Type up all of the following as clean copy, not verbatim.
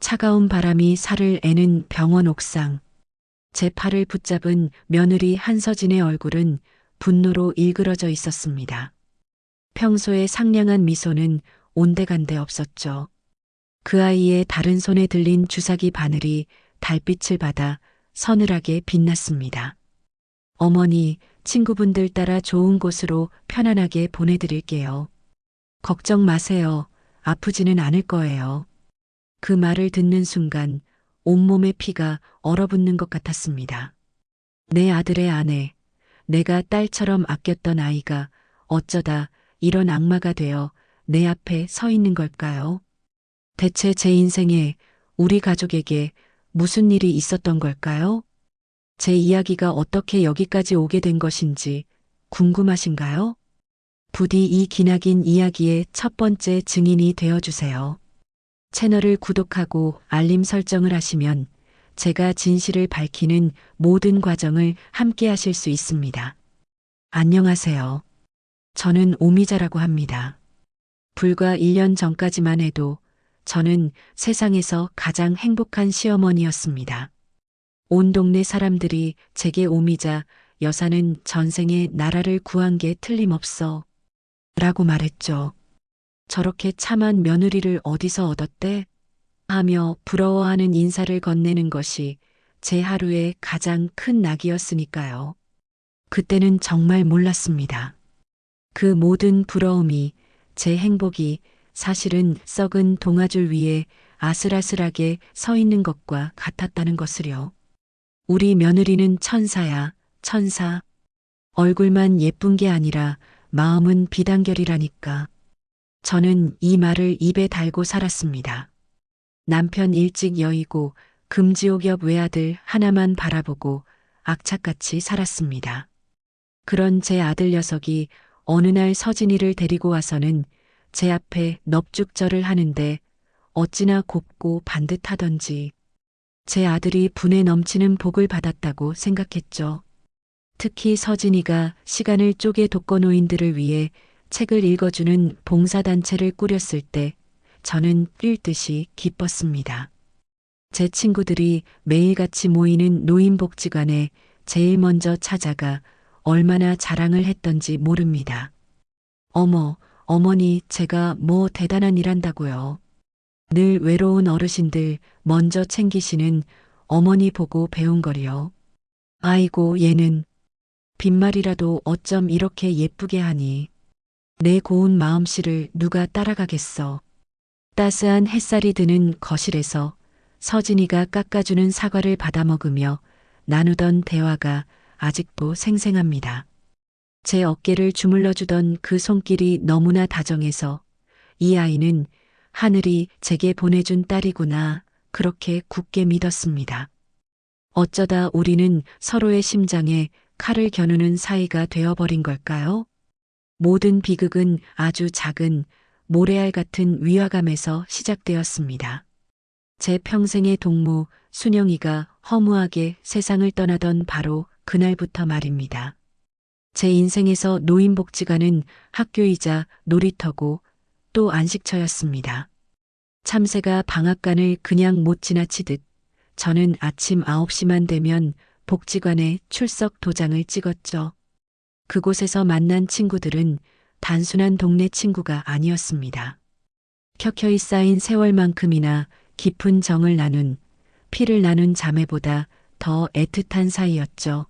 차가운 바람이 살을 애는 병원 옥상. 제 팔을 붙잡은 며느리 한서진의 얼굴은 분노로 일그러져 있었습니다. 평소에 상냥한 미소는 온데간데 없었죠. 그 아이의 다른 손에 들린 주사기 바늘이 달빛을 받아 서늘하게 빛났습니다. 어머니, 친구분들 따라 좋은 곳으로 편안하게 보내드릴게요. 걱정 마세요. 아프지는 않을 거예요. 그 말을 듣는 순간 온몸의 피가 얼어붙는 것 같았습니다. 내 아들의 아내, 내가 딸처럼 아꼈던 아이가 어쩌다 이런 악마가 되어 내 앞에 서 있는 걸까요? 대체 제 인생에 우리 가족에게 무슨 일이 있었던 걸까요? 제 이야기가 어떻게 여기까지 오게 된 것인지 궁금하신가요? 부디 이 기나긴 이야기의 첫 번째 증인이 되어주세요. 채널을 구독하고 알림 설정을 하시면 제가 진실을 밝히는 모든 과정을 함께 하실 수 있습니다. 안녕하세요. 저는 오미자라고 합니다. 불과 1년 전까지만 해도 저는 세상에서 가장 행복한 시어머니였습니다. 온 동네 사람들이 제게 오미자 여사는 전생에 나라를 구한 게 틀림없어 라고 말했죠. 저렇게 참한 며느리를 어디서 얻었대? 하며 부러워하는 인사를 건네는 것이 제 하루의 가장 큰 낙이었으니까요. 그때는 정말 몰랐습니다. 그 모든 부러움이, 제 행복이 사실은 썩은 동아줄 위에 아슬아슬하게 서 있는 것과 같았다는 것을요. 우리 며느리는 천사야, 천사. 얼굴만 예쁜 게 아니라 마음은 비단결이라니까. 저는 이 말을 입에 달고 살았습니다. 남편 일찍 여의고 금지옥 옆 외아들 하나만 바라보고 악착같이 살았습니다. 그런 제 아들 녀석이 어느 날 서진이를 데리고 와서는 제 앞에 넙죽절을 하는데 어찌나 곱고 반듯하던지 제 아들이 분에 넘치는 복을 받았다고 생각했죠. 특히 서진이가 시간을 쪼개 독거노인들을 위해 책을 읽어주는 봉사단체를 꾸렸을 때 저는 뛸 듯이 기뻤습니다. 제 친구들이 매일같이 모이는 노인복지관에 제일 먼저 찾아가 얼마나 자랑을 했던지 모릅니다. 어머, 어머니, 제가 뭐 대단한 일 한다고요. 늘 외로운 어르신들 먼저 챙기시는 어머니 보고 배운 거리요. 아이고, 얘는 빈말이라도 어쩜 이렇게 예쁘게 하니. 내 고운 마음씨를 누가 따라가겠어. 따스한 햇살이 드는 거실에서 서진이가 깎아주는 사과를 받아먹으며 나누던 대화가 아직도 생생합니다. 제 어깨를 주물러주던 그 손길이 너무나 다정해서 이 아이는 하늘이 제게 보내준 딸이구나 그렇게 굳게 믿었습니다. 어쩌다 우리는 서로의 심장에 칼을 겨누는 사이가 되어버린 걸까요? 모든 비극은 아주 작은 모래알 같은 위화감에서 시작되었습니다. 제 평생의 동무 순영이가 허무하게 세상을 떠나던 바로 그날부터 말입니다. 제 인생에서 노인복지관은 학교이자 놀이터고 또 안식처였습니다. 참새가 방앗간을 그냥 못 지나치듯 저는 아침 9시만 되면 복지관에 출석 도장을 찍었죠. 그곳에서 만난 친구들은 단순한 동네 친구가 아니었습니다. 켜켜이 쌓인 세월만큼이나 깊은 정을 나눈, 피를 나눈 자매보다 더 애틋한 사이였죠.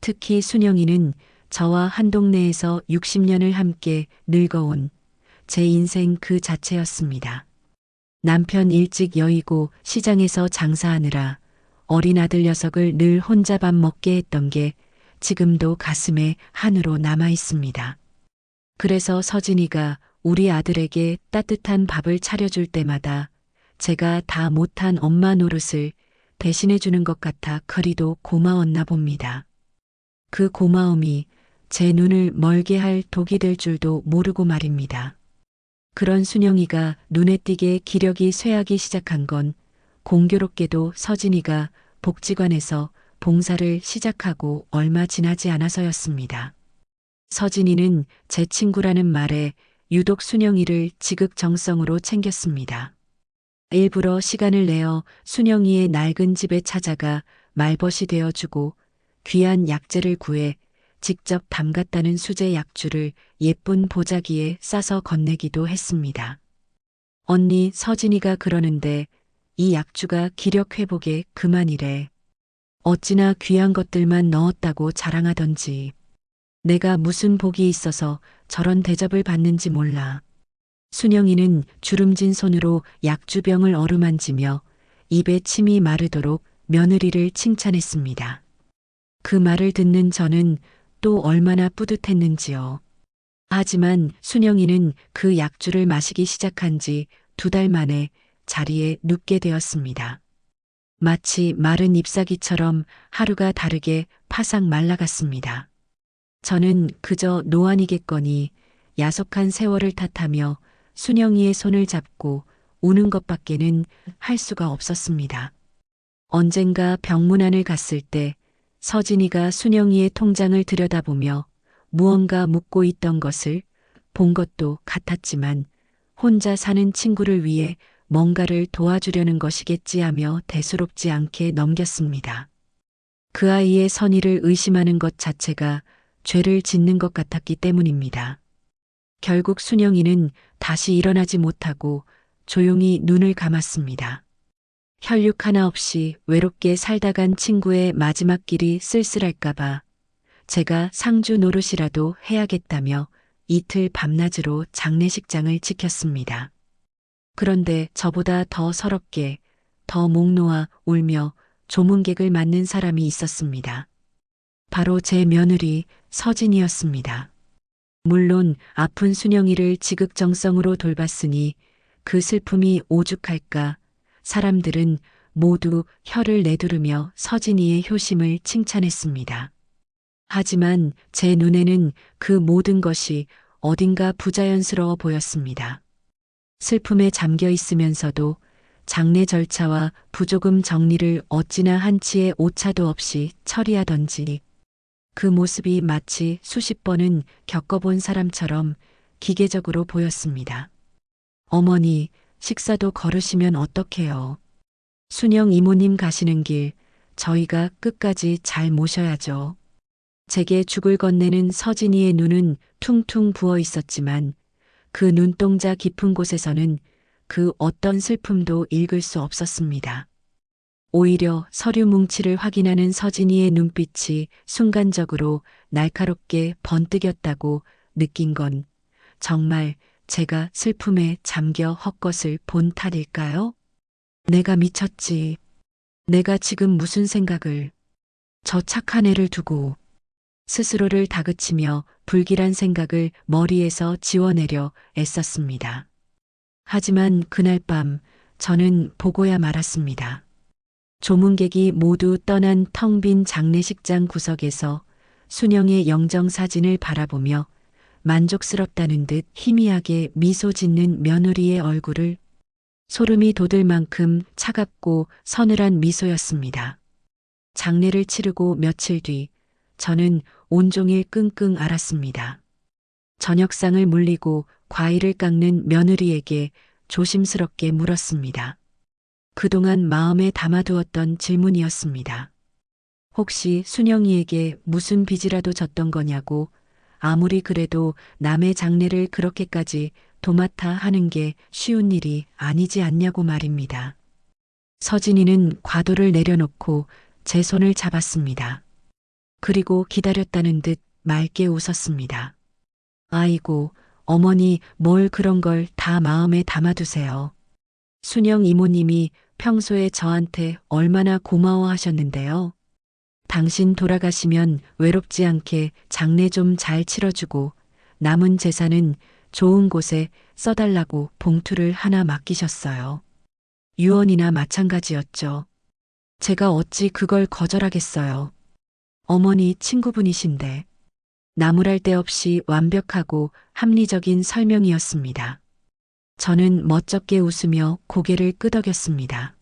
특히 순영이는 저와 한 동네에서 60년을 함께 늙어온 제 인생 그 자체였습니다. 남편 일찍 여의고 시장에서 장사하느라 어린 아들 녀석을 늘 혼자 밥 먹게 했던 게 지금도 가슴에 한으로 남아 있습니다. 그래서 서진이가 우리 아들에게 따뜻한 밥을 차려줄 때마다 제가 다 못한 엄마 노릇을 대신해 주는 것 같아 그리도 고마웠나 봅니다. 그 고마움이 제 눈을 멀게 할 독이 될 줄도 모르고 말입니다. 그런 순영이가 눈에 띄게 기력이 쇠하기 시작한 건 공교롭게도 서진이가 복지관에서 봉사를 시작하고 얼마 지나지 않아서였습니다. 서진이는 제 친구라는 말에 유독 순영이를 지극정성으로 챙겼습니다. 일부러 시간을 내어 순영이의 낡은 집에 찾아가 말벗이 되어주고 귀한 약재를 구해 직접 담갔다는 수제 약주를 예쁜 보자기에 싸서 건네기도 했습니다. 언니 서진이가 그러는데 이 약주가 기력 회복에 그만이래. 어찌나 귀한 것들만 넣었다고 자랑하던지. 내가 무슨 복이 있어서 저런 대접을 받는지 몰라. 순영이는 주름진 손으로 약주병을 어루만지며 입에 침이 마르도록 며느리를 칭찬했습니다. 그 말을 듣는 저는 또 얼마나 뿌듯했는지요. 하지만 순영이는 그 약주를 마시기 시작한 지 2달 만에 자리에 눕게 되었습니다. 마치 마른 잎사귀처럼 하루가 다르게 파삭 말라갔습니다. 저는 그저 노안이겠거니 야속한 세월을 탓하며 순영이의 손을 잡고 우는 것밖에는 할 수가 없었습니다. 언젠가 병문안을 갔을 때 서진이가 순영이의 통장을 들여다보며 무언가 묻고 있던 것을 본 것도 같았지만 혼자 사는 친구를 위해 뭔가를 도와주려는 것이겠지 하며 대수롭지 않게 넘겼습니다. 그 아이의 선의를 의심하는 것 자체가 죄를 짓는 것 같았기 때문입니다. 결국 순영이는 다시 일어나지 못하고 조용히 눈을 감았습니다. 혈육 하나 없이 외롭게 살다 간 친구의 마지막 길이 쓸쓸할까봐 제가 상주 노릇이라도 해야겠다며 이틀 밤낮으로 장례식장을 지켰습니다. 그런데 저보다 더 서럽게, 더 목 놓아 울며 조문객을 맞는 사람이 있었습니다. 바로 제 며느리 서진이었습니다. 물론 아픈 순영이를 지극정성으로 돌봤으니 그 슬픔이 오죽할까 사람들은 모두 혀를 내두르며 서진이의 효심을 칭찬했습니다. 하지만 제 눈에는 그 모든 것이 어딘가 부자연스러워 보였습니다. 슬픔에 잠겨 있으면서도 장례 절차와 부조금 정리를 어찌나 한치의 오차도 없이 처리하던지 그 모습이 마치 수십 번은 겪어본 사람처럼 기계적으로 보였습니다. 어머니, 식사도 거르시면 어떡해요. 순영 이모님 가시는 길 저희가 끝까지 잘 모셔야죠. 제게 죽을 건네는 서진이의 눈은 퉁퉁 부어 있었지만 그 눈동자 깊은 곳에서는 그 어떤 슬픔도 읽을 수 없었습니다. 오히려 서류 뭉치를 확인하는 서진이의 눈빛이 순간적으로 날카롭게 번뜩였다고 느낀 건 정말 제가 슬픔에 잠겨 헛것을 본 탓일까요? 내가 미쳤지. 내가 지금 무슨 생각을. 저 착한 애를 두고 스스로를 다그치며 불길한 생각을 머리에서 지워내려 애썼습니다. 하지만 그날 밤 저는 보고야 말았습니다. 조문객이 모두 떠난 텅 빈 장례식장 구석에서 순영의 영정사진을 바라보며 만족스럽다는 듯 희미하게 미소 짓는 며느리의 얼굴을 소름이 돋을 만큼 차갑고 서늘한 미소였습니다. 장례를 치르고 며칠 뒤 저는 온종일 끙끙 앓았습니다. 저녁상을 물리고 과일을 깎는 며느리에게 조심스럽게 물었습니다. 그동안 마음에 담아두었던 질문이었습니다. 혹시 순영이에게 무슨 빚이라도 졌던 거냐고 아무리 그래도 남의 장례를 그렇게까지 도맡아 하는 게 쉬운 일이 아니지 않냐고 말입니다. 서진이는 과도를 내려놓고 제 손을 잡았습니다. 그리고 기다렸다는 듯 맑게 웃었습니다. 아이고, 어머니 뭘 그런 걸 다 마음에 담아두세요. 순영 이모님이 평소에 저한테 얼마나 고마워하셨는데요. 당신 돌아가시면 외롭지 않게 장례 좀 잘 치러주고 남은 재산은 좋은 곳에 써달라고 봉투를 하나 맡기셨어요. 유언이나 마찬가지였죠. 제가 어찌 그걸 거절하겠어요. 어머니 친구분이신데. 나무랄 데 없이 완벽하고 합리적인 설명이었습니다. 저는 멋쩍게 웃으며 고개를 끄덕였습니다.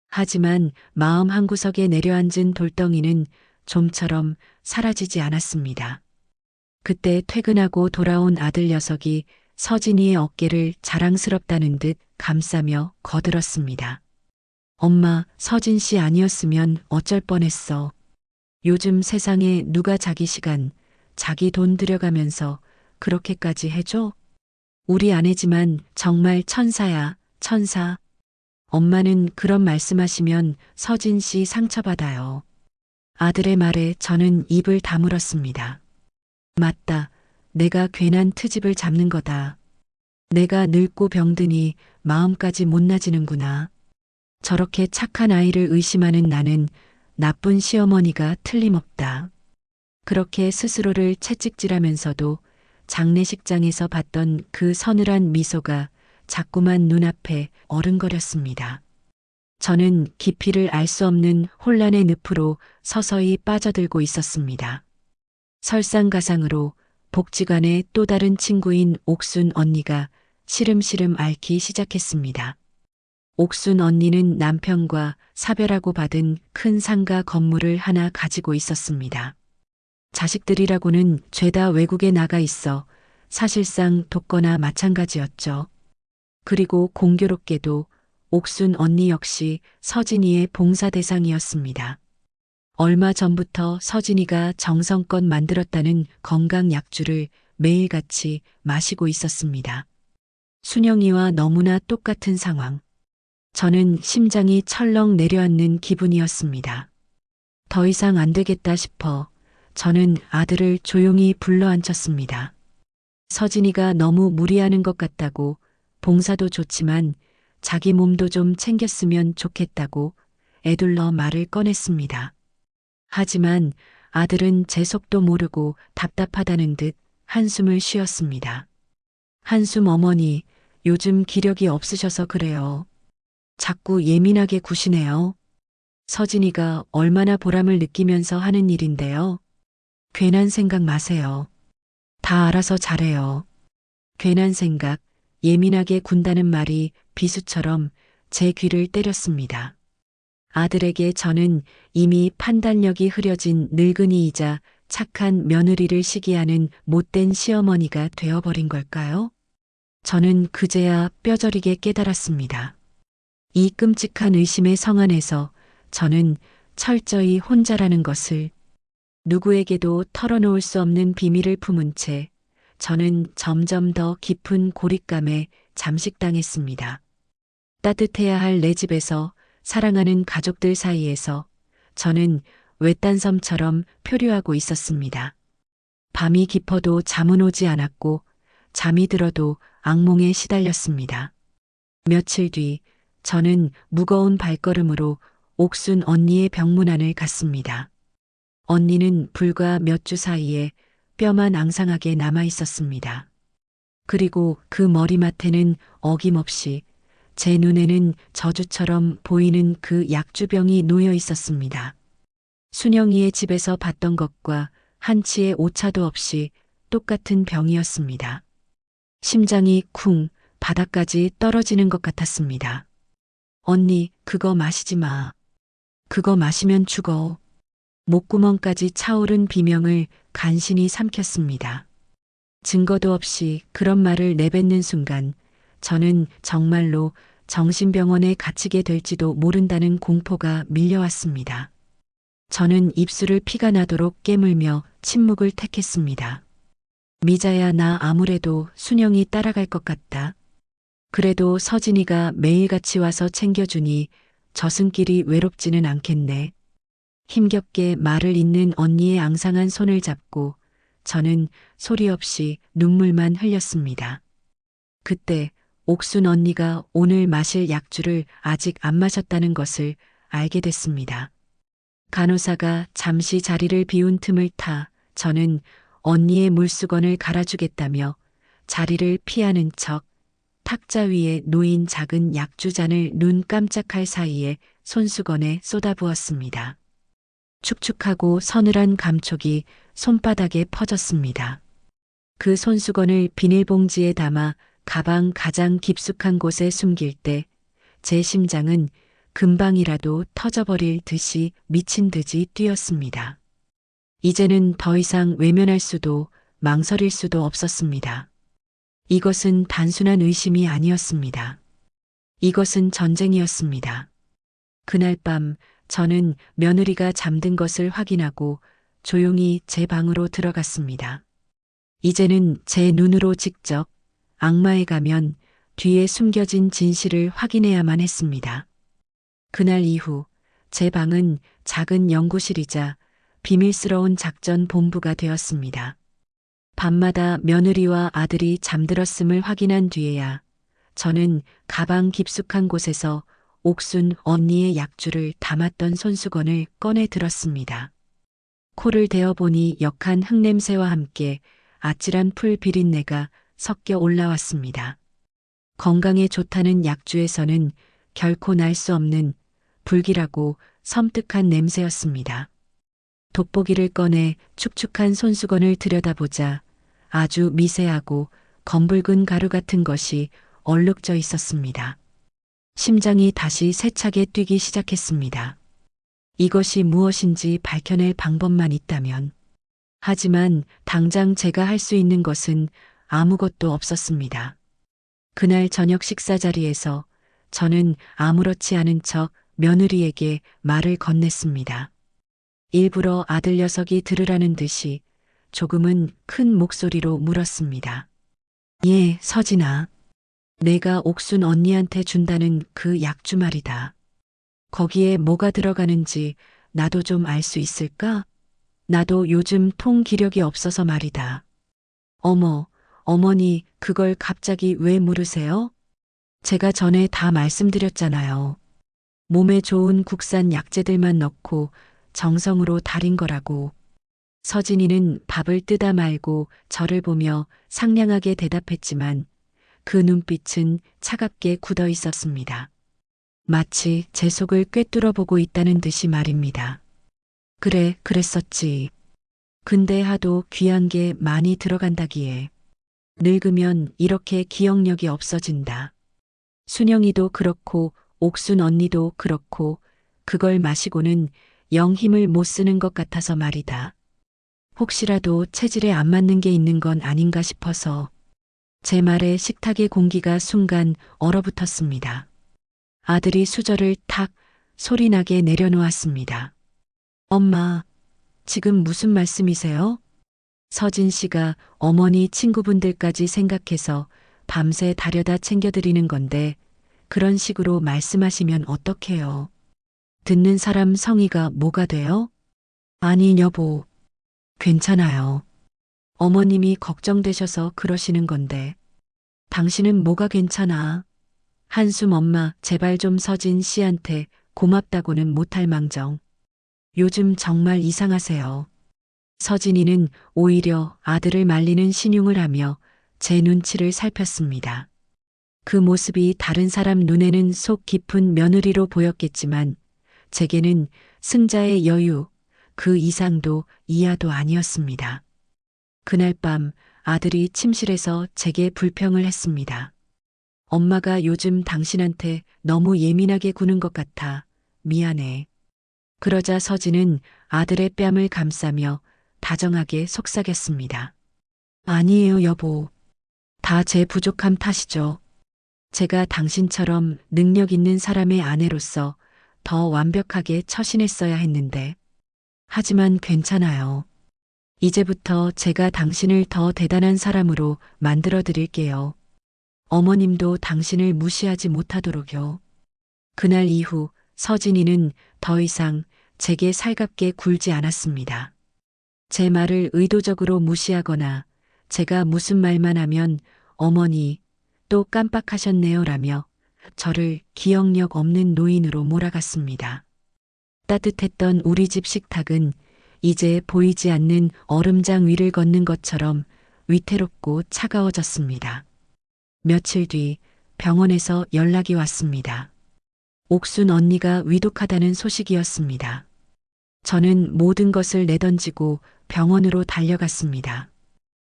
하지만 마음 한구석에 내려앉은 돌덩이는 좀처럼 사라지지 않았습니다. 그때 퇴근하고 돌아온 아들 녀석이 서진이의 어깨를 자랑스럽다는 듯 감싸며 거들었습니다. 엄마, 서진 씨 아니었으면 어쩔 뻔했어. 요즘 세상에 누가 자기 시간, 자기 돈 들여가면서 그렇게까지 해줘? 우리 아내지만 정말 천사야, 천사. 엄마는 그런 말씀하시면 서진 씨 상처받아요. 아들의 말에 저는 입을 다물었습니다. 맞다. 내가 괜한 트집을 잡는 거다. 내가 늙고 병드니 마음까지 못나지는구나. 저렇게 착한 아이를 의심하는 나는 나쁜 시어머니가 틀림없다. 그렇게 스스로를 채찍질하면서도 장례식장에서 봤던 그 서늘한 미소가 자꾸만 눈앞에 어른거렸습니다. 저는 깊이를 알 수 없는 혼란의 늪으로 서서히 빠져들고 있었습니다. 설상가상으로 복지관의 또 다른 친구인 옥순 언니가 시름시름 앓기 시작했습니다. 옥순 언니는 남편과 사별하고 받은 큰 상가 건물을 하나 가지고 있었습니다. 자식들이라고는 죄다 외국에 나가 있어 사실상 돕거나 마찬가지였죠. 그리고 공교롭게도 옥순 언니 역시 서진이의 봉사 대상이었습니다. 얼마 전부터 서진이가 정성껏 만들었다는 건강 약주를 매일같이 마시고 있었습니다. 순영이와 너무나 똑같은 상황. 저는 심장이 철렁 내려앉는 기분이었습니다. 더 이상 안 되겠다 싶어 저는 아들을 조용히 불러앉혔습니다. 서진이가 너무 무리하는 것 같다고 봉사도 좋지만 자기 몸도 좀 챙겼으면 좋겠다고 애둘러 말을 꺼냈습니다. 하지만 아들은 제 속도 모르고 답답하다는 듯 한숨을 쉬었습니다. 한숨 어머니, 요즘 기력이 없으셔서 그래요. 자꾸 예민하게 구시네요. 서진이가 얼마나 보람을 느끼면서 하는 일인데요. 괜한 생각 마세요. 다 알아서 잘해요. 괜한 생각, 예민하게 군다는 말이 비수처럼 제 귀를 때렸습니다. 아들에게 저는 이미 판단력이 흐려진 늙은이이자 착한 며느리를 시기하는 못된 시어머니가 되어버린 걸까요? 저는 그제야 뼈저리게 깨달았습니다. 이 끔찍한 의심의 성 안에서 저는 철저히 혼자라는 것을, 누구에게도 털어놓을 수 없는 비밀을 품은 채 저는 점점 더 깊은 고립감에 잠식당했습니다. 따뜻해야 할 내 집에서, 사랑하는 가족들 사이에서 저는 외딴 섬처럼 표류하고 있었습니다. 밤이 깊어도 잠은 오지 않았고 잠이 들어도 악몽에 시달렸습니다. 며칠 뒤 저는 무거운 발걸음으로 옥순 언니의 병문 안을 갔습니다. 언니는 불과 몇 주 사이에 뼈만 앙상하게 남아 있었습니다. 그리고 그 머리맡에는 어김없이, 제 눈에는 저주처럼 보이는 그 약주병이 놓여 있었습니다. 순영이의 집에서 봤던 것과 한치의 오차도 없이 똑같은 병이었습니다. 심장이 쿵 바닥까지 떨어지는 것 같았습니다. 언니, 그거 마시지 마. 그거 마시면 죽어. 목구멍까지 차오른 비명을 간신히 삼켰습니다. 증거도 없이 그런 말을 내뱉는 순간 저는 정말로 정신병원에 갇히게 될지도 모른다는 공포가 밀려왔습니다. 저는 입술을 피가 나도록 깨물며 침묵을 택했습니다. 미자야, 나 아무래도 순영이 따라갈 것 같다. 그래도 서진이가 매일같이 와서 챙겨주니 저승길이 외롭지는 않겠네. 힘겹게 말을 잇는 언니의 앙상한 손을 잡고 저는 소리 없이 눈물만 흘렸습니다. 그때 옥순 언니가 오늘 마실 약주를 아직 안 마셨다는 것을 알게 됐습니다. 간호사가 잠시 자리를 비운 틈을 타 저는 언니의 물수건을 갈아주겠다며 자리를 피하는 척 탁자 위에 놓인 작은 약주잔을 눈 깜짝할 사이에 손수건에 쏟아부었습니다. 축축하고 서늘한 감촉이 손바닥에 퍼졌습니다. 그 손수건을 비닐봉지에 담아 가방 가장 깊숙한 곳에 숨길 때 제 심장은 금방이라도 터져버릴 듯이 미친 듯이 뛰었습니다. 이제는 더 이상 외면할 수도 망설일 수도 없었습니다. 이것은 단순한 의심이 아니었습니다. 이것은 전쟁이었습니다. 그날 밤 저는 며느리가 잠든 것을 확인하고 조용히 제 방으로 들어갔습니다. 이제는 제 눈으로 직접 악마의 가면 뒤에 숨겨진 진실을 확인해야만 했습니다. 그날 이후 제 방은 작은 연구실이자 비밀스러운 작전 본부가 되었습니다. 밤마다 며느리와 아들이 잠들었음을 확인한 뒤에야 저는 가방 깊숙한 곳에서 옥순 언니의 약주를 담았던 손수건을 꺼내 들었습니다. 코를 대어보니 역한 흙냄새와 함께 아찔한 풀 비린내가 섞여 올라왔습니다. 건강에 좋다는 약주에서는 결코 날 수 없는 불길하고 섬뜩한 냄새였습니다. 돋보기를 꺼내 축축한 손수건을 들여다보자 아주 미세하고 검붉은 가루 같은 것이 얼룩져 있었습니다. 심장이 다시 세차게 뛰기 시작했습니다. 이것이 무엇인지 밝혀낼 방법만 있다면. 하지만 당장 제가 할 수 있는 것은 아무것도 없었습니다. 그날 저녁 식사 자리에서 저는 아무렇지 않은 척 며느리에게 말을 건넸습니다. 일부러 아들 녀석이 들으라는 듯이 조금은 큰 목소리로 물었습니다. 예, 서진아. 내가 옥순 언니한테 준다는 그 약주 말이다. 거기에 뭐가 들어가는지 나도 좀 알 수 있을까? 나도 요즘 통 기력이 없어서 말이다. 어머, 어머니, 그걸 갑자기 왜 물으세요? 제가 전에 다 말씀드렸잖아요. 몸에 좋은 국산 약재들만 넣고 정성으로 달인 거라고. 서진이는 밥을 뜨다 말고 저를 보며 상냥하게 대답했지만 그 눈빛은 차갑게 굳어 있었습니다. 마치 제 속을 꿰뚫어 보고 있다는 듯이 말입니다. 그래, 그랬었지. 근데 하도 귀한 게 많이 들어간다기에. 늙으면 이렇게 기억력이 없어진다. 순영이도 그렇고 옥순 언니도 그렇고 그걸 마시고는 영 힘을 못 쓰는 것 같아서 말이다. 혹시라도 체질에 안 맞는 게 있는 건 아닌가 싶어서. 제 말에 식탁의 공기가 순간 얼어붙었습니다. 아들이 수저를 탁 소리나게 내려놓았습니다. 엄마, 지금 무슨 말씀이세요? 서진 씨가 어머니 친구분들까지 생각해서 밤새 다려다 챙겨드리는 건데 그런 식으로 말씀하시면 어떡해요? 듣는 사람 성의가 뭐가 돼요? 아니, 여보. 괜찮아요. 어머님이 걱정되셔서 그러시는 건데. 당신은 뭐가 괜찮아? 한숨 엄마, 제발 좀 서진 씨한테 고맙다고는 못할 망정. 요즘 정말 이상하세요. 서진이는 오히려 아들을 말리는 신용을 하며 제 눈치를 살폈습니다. 그 모습이 다른 사람 눈에는 속 깊은 며느리로 보였겠지만 제게는 승자의 여유, 그 이상도 이하도 아니었습니다. 그날 밤 아들이 침실에서 제게 불평을 했습니다. 엄마가 요즘 당신한테 너무 예민하게 구는 것 같아. 미안해. 그러자 서진은 아들의 뺨을 감싸며 다정하게 속삭였습니다. 아니에요, 여보. 다 제 부족함 탓이죠. 제가 당신처럼 능력 있는 사람의 아내로서 더 완벽하게 처신했어야 했는데. 하지만 괜찮아요. 이제부터 제가 당신을 더 대단한 사람으로 만들어 드릴게요. 어머님도 당신을 무시하지 못하도록요. 그날 이후 서진이는 더 이상 제게 살갑게 굴지 않았습니다. 제 말을 의도적으로 무시하거나 제가 무슨 말만 하면 어머니 또 깜빡하셨네요 라며 저를 기억력 없는 노인으로 몰아갔습니다. 따뜻했던 우리 집 식탁은 이제 보이지 않는 얼음장 위를 걷는 것처럼 위태롭고 차가워졌습니다. 며칠 뒤 병원에서 연락이 왔습니다. 옥순 언니가 위독하다는 소식이었습니다. 저는 모든 것을 내던지고 병원으로 달려갔습니다.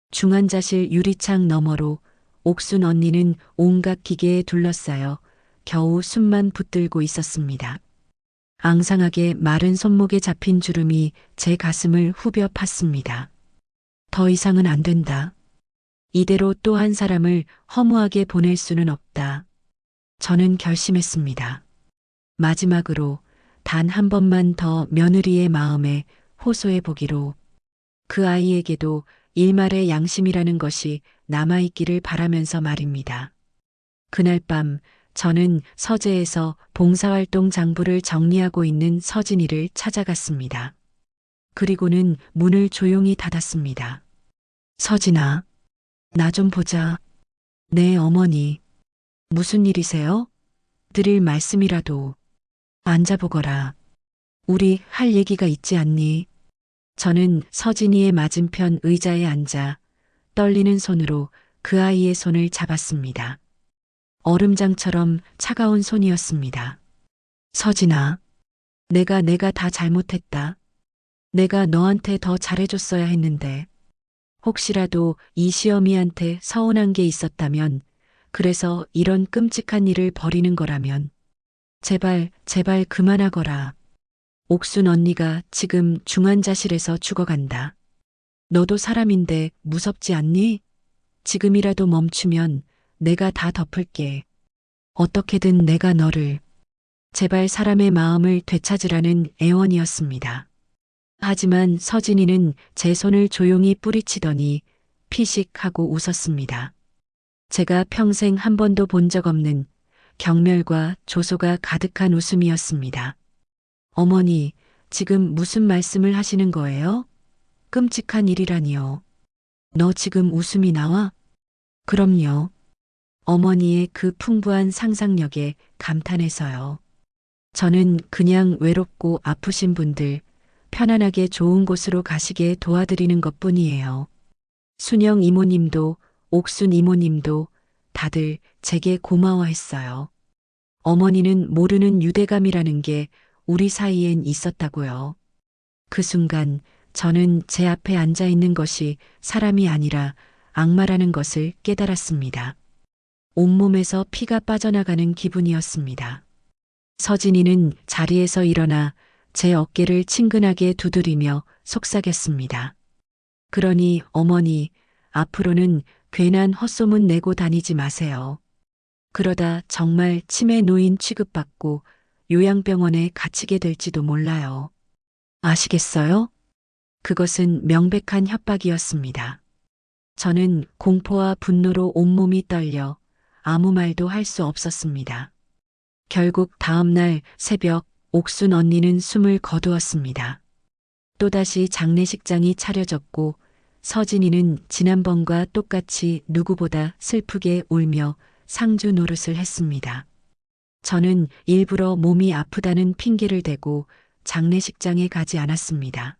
중환자실 유리창 너머로 옥순 언니는 온갖 기계에 둘러싸여 겨우 숨만 붙들고 있었습니다. 앙상하게 마른 손목에 잡힌 주름이 제 가슴을 후벼 팠습니다. 더 이상은 안 된다. 이대로 또 한 사람을 허무하게 보낼 수는 없다. 저는 결심했습니다. 마지막으로 단 한 번만 더 며느리의 마음에 호소해 보기로 그 아이에게도 일말의 양심이라는 것이 남아있기를 바라면서 말입니다. 그날 밤 저는 서재에서 봉사활동 장부를 정리하고 있는 서진이를 찾아갔습니다. 그리고는 문을 조용히 닫았습니다. 서진아, 나 좀 보자. 네, 어머니. 무슨 일이세요? 드릴 말씀이라도. 앉아보거라. 우리 할 얘기가 있지 않니? 저는 서진이의 맞은편 의자에 앉아 떨리는 손으로 그 아이의 손을 잡았습니다. 얼음장처럼 차가운 손이었습니다. 서진아, 내가 다 잘못했다. 내가 너한테 더 잘해줬어야 했는데, 혹시라도 이 시어미한테 서운한 게 있었다면, 그래서 이런 끔찍한 일을 벌이는 거라면, 제발 그만하거라. 옥순 언니가 지금 중환자실에서 죽어간다. 너도 사람인데 무섭지 않니? 지금이라도 멈추면 내가 다 덮을게. 어떻게든 내가 너를. 제발 사람의 마음을 되찾으라는 애원이었습니다. 하지만 서진이는 제 손을 조용히 뿌리치더니 피식 하고 웃었습니다. 제가 평생 한 번도 본 적 없는 경멸과 조소가 가득한 웃음이었습니다. 어머니, 지금 무슨 말씀을 하시는 거예요? 끔찍한 일이라니요. 너 지금 웃음이 나와? 그럼요. 어머니의 그 풍부한 상상력에 감탄해서요. 저는 그냥 외롭고 아프신 분들 편안하게 좋은 곳으로 가시게 도와드리는 것뿐이에요. 순영 이모님도 옥순 이모님도 다들 제게 고마워했어요. 어머니는 모르는 유대감이라는 게 우리 사이엔 있었다고요. 그 순간 저는 제 앞에 앉아 있는 것이 사람이 아니라 악마라는 것을 깨달았습니다. 온몸에서 피가 빠져나가는 기분이었습니다. 서진이는 자리에서 일어나 제 어깨를 친근하게 두드리며 속삭였습니다. 그러니 어머니, 앞으로는 괜한 헛소문 내고 다니지 마세요. 그러다 정말 치매 노인 취급받고 요양병원에 갇히게 될지도 몰라요. 아시겠어요? 그것은 명백한 협박이었습니다. 저는 공포와 분노로 온몸이 떨려 아무 말도 할 수 없었습니다. 결국 다음 날 새벽 옥순 언니는 숨을 거두었습니다. 또다시 장례식장이 차려졌고 서진이는 지난번과 똑같이 누구보다 슬프게 울며 상주 노릇을 했습니다. 저는 일부러 몸이 아프다는 핑계를 대고 장례식장에 가지 않았습니다.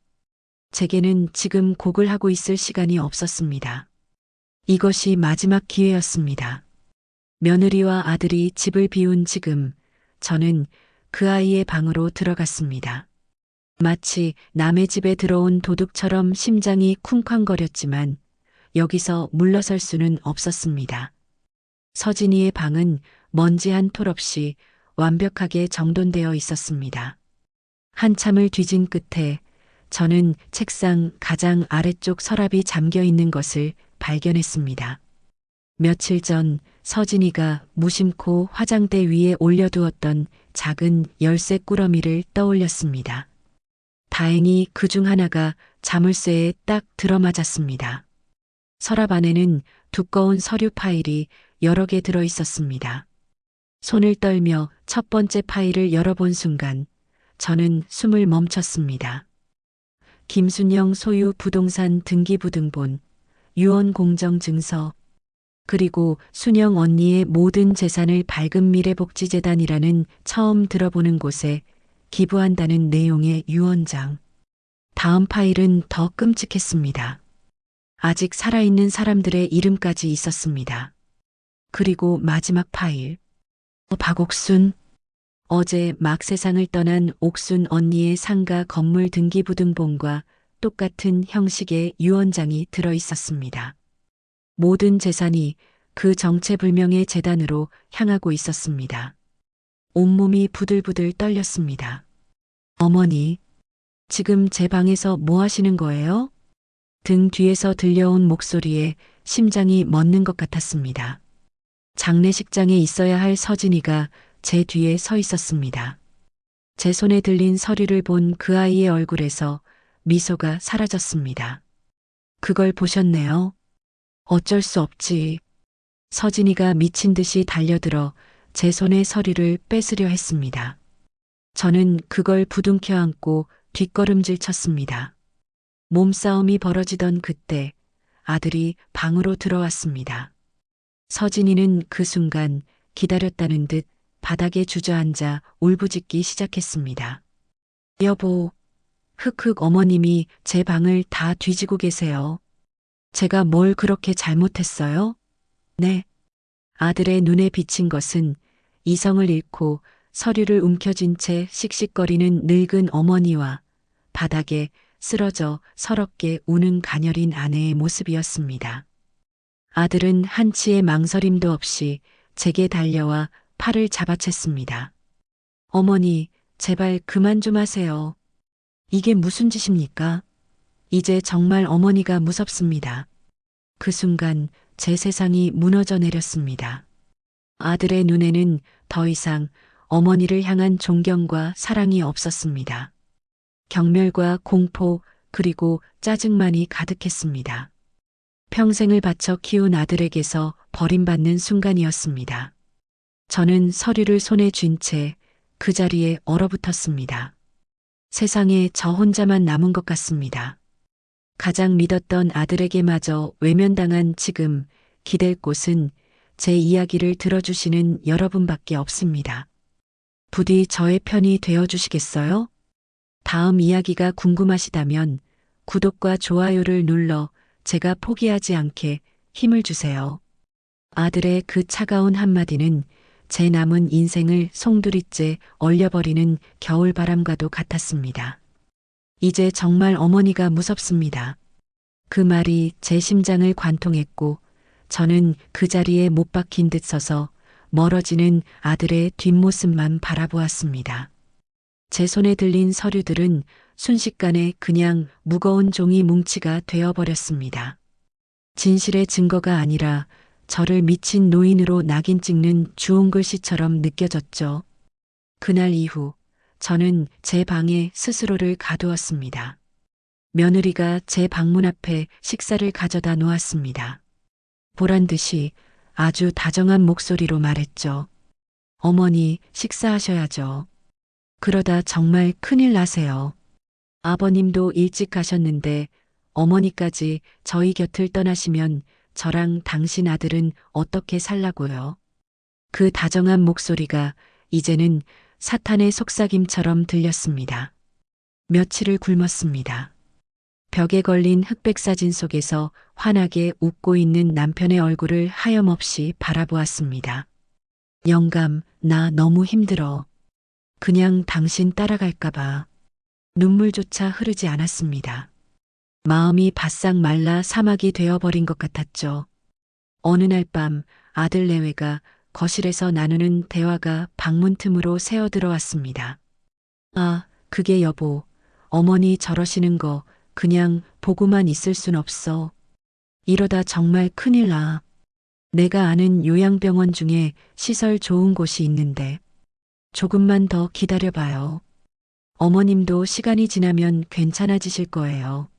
제게는 지금 곡을 하고 있을 시간이 없었습니다. 이것이 마지막 기회였습니다. 며느리와 아들이 집을 비운 지금 저는 그 아이의 방으로 들어갔습니다. 마치 남의 집에 들어온 도둑처럼 심장이 쿵쾅거렸지만 여기서 물러설 수는 없었습니다. 서진이의 방은 먼지 한 톨 없이 완벽하게 정돈되어 있었습니다. 한참을 뒤진 끝에 저는 책상 가장 아래쪽 서랍이 잠겨 있는 것을 발견했습니다. 며칠 전 서진이가 무심코 화장대 위에 올려두었던 작은 열쇠 꾸러미를 떠올렸습니다. 다행히 그중 하나가 자물쇠에 딱 들어맞았습니다. 서랍 안에는 두꺼운 서류 파일이 여러 개 들어 있었습니다. 손을 떨며 첫 번째 파일을 열어본 순간 저는 숨을 멈췄습니다. 김순영 소유 부동산 등기부등본, 유언공정증서, 그리고 순영 언니의 모든 재산을 밝은미래복지재단이라는 처음 들어보는 곳에 기부한다는 내용의 유언장. 다음 파일은 더 끔찍했습니다. 아직 살아있는 사람들의 이름까지 있었습니다. 그리고 마지막 파일. 박옥순. 어제 막 세상을 떠난 옥순 언니의 상가 건물 등기부등본과 똑같은 형식의 유언장이 들어 있었습니다. 모든 재산이 그 정체불명의 재단으로 향하고 있었습니다. 온몸이 부들부들 떨렸습니다. 어머니, 지금 제 방에서 뭐 하시는 거예요? 등 뒤에서 들려온 목소리에 심장이 멎는 것 같았습니다. 장례식장에 있어야 할 서진이가 제 뒤에 서 있었습니다. 제 손에 들린 서류를 본 그 아이의 얼굴에서 미소가 사라졌습니다. 그걸 보셨네요. 어쩔 수 없지. 서진이가 미친 듯이 달려들어 제 손에 서류를 뺏으려 했습니다. 저는 그걸 부둥켜 안고 뒷걸음질 쳤습니다. 몸싸움이 벌어지던 그때 아들이 방으로 들어왔습니다. 서진이는 그 순간 기다렸다는 듯 바닥에 주저앉아 울부짖기 시작했습니다. 여보, 흑흑 어머님이 제 방을 다 뒤지고 계세요. 제가 뭘 그렇게 잘못했어요? 네. 아들의 눈에 비친 것은 이성을 잃고 서류를 움켜쥔 채 씩씩거리는 늙은 어머니와 바닥에 쓰러져 서럽게 우는 가녀린 아내의 모습이었습니다. 아들은 한치의 망설임도 없이 제게 달려와 팔을 잡아챘습니다. 어머니, 제발 그만 좀 하세요. 이게 무슨 짓입니까? 이제 정말 어머니가 무섭습니다. 그 순간 제 세상이 무너져 내렸습니다. 아들의 눈에는 더 이상 어머니를 향한 존경과 사랑이 없었습니다. 경멸과 공포 그리고 짜증만이 가득했습니다. 평생을 바쳐 키운 아들에게서 버림받는 순간이었습니다. 저는 서류를 손에 쥔 채 그 자리에 얼어붙었습니다. 세상에 저 혼자만 남은 것 같습니다. 가장 믿었던 아들에게마저 외면당한 지금 기댈 곳은 제 이야기를 들어주시는 여러분밖에 없습니다. 부디 저의 편이 되어주시겠어요? 다음 이야기가 궁금하시다면 구독과 좋아요를 눌러 제가 포기하지 않게 힘을 주세요. 아들의 그 차가운 한마디는 제 남은 인생을 송두리째 얼려버리는 겨울바람과도 같았습니다. 이제 정말 어머니가 무섭습니다. 그 말이 제 심장을 관통했고 저는 그 자리에 못 박힌 듯 서서 멀어지는 아들의 뒷모습만 바라보았습니다. 제 손에 들린 서류들은 순식간에 그냥 무거운 종이 뭉치가 되어버렸습니다. 진실의 증거가 아니라 저를 미친 노인으로 낙인 찍는 주홍 글씨처럼 느껴졌죠. 그날 이후 저는 제 방에 스스로를 가두었습니다. 며느리가 제 방문 앞에 식사를 가져다 놓았습니다. 보란 듯이 아주 다정한 목소리로 말했죠. 어머니, 식사하셔야죠. 그러다 정말 큰일 나세요. 아버님도 일찍 가셨는데 어머니까지 저희 곁을 떠나시면 저랑 당신 아들은 어떻게 살라고요? 그 다정한 목소리가 이제는 사탄의 속삭임처럼 들렸습니다. 며칠을 굶었습니다. 벽에 걸린 흑백 사진 속에서 환하게 웃고 있는 남편의 얼굴을 하염없이 바라보았습니다. 영감, 나 너무 힘들어. 그냥 당신 따라갈까봐. 눈물조차 흐르지 않았습니다. 마음이 바싹 말라 사막이 되어버린 것 같았죠. 어느 날 밤 아들 내외가 거실에서 나누는 대화가 방문 틈으로 새어들어왔습니다. 아, 그게 여보, 어머니 저러시는 거 그냥 보고만 있을 순 없어. 이러다 정말 큰일 나. 내가 아는 요양병원 중에 시설 좋은 곳이 있는데 조금만 더 기다려봐요. 어머님도 시간이 지나면 괜찮아지실 거예요.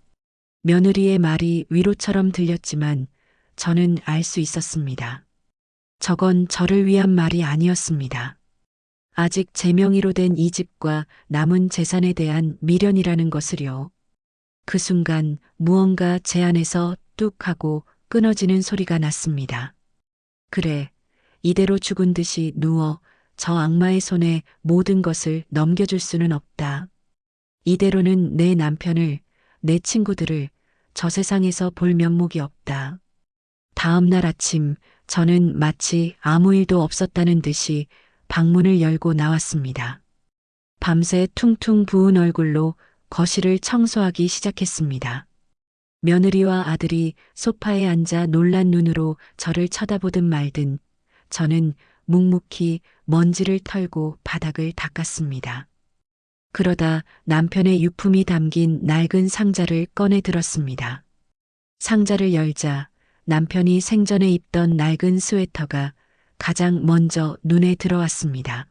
며느리의 말이 위로처럼 들렸지만 저는 알 수 있었습니다. 저건 저를 위한 말이 아니었습니다. 아직 제 명의로 된 이 집과 남은 재산에 대한 미련이라는 것을요. 그 순간 무언가 제 안에서 뚝 하고 끊어지는 소리가 났습니다. 그래, 이대로 죽은 듯이 누워 저 악마의 손에 모든 것을 넘겨줄 수는 없다. 이대로는 내 남편을, 내 친구들을 저 세상에서 볼 면목이 없다. 다음 날 아침 저는 마치 아무 일도 없었다는 듯이 방문을 열고 나왔습니다. 밤새 퉁퉁 부은 얼굴로 거실을 청소하기 시작했습니다. 며느리와 아들이 소파에 앉아 놀란 눈으로 저를 쳐다보든 말든 저는 묵묵히 먼지를 털고 바닥을 닦았습니다. 그러다 남편의 유품이 담긴 낡은 상자를 꺼내 들었습니다. 상자를 열자 남편이 생전에 입던 낡은 스웨터가 가장 먼저 눈에 들어왔습니다.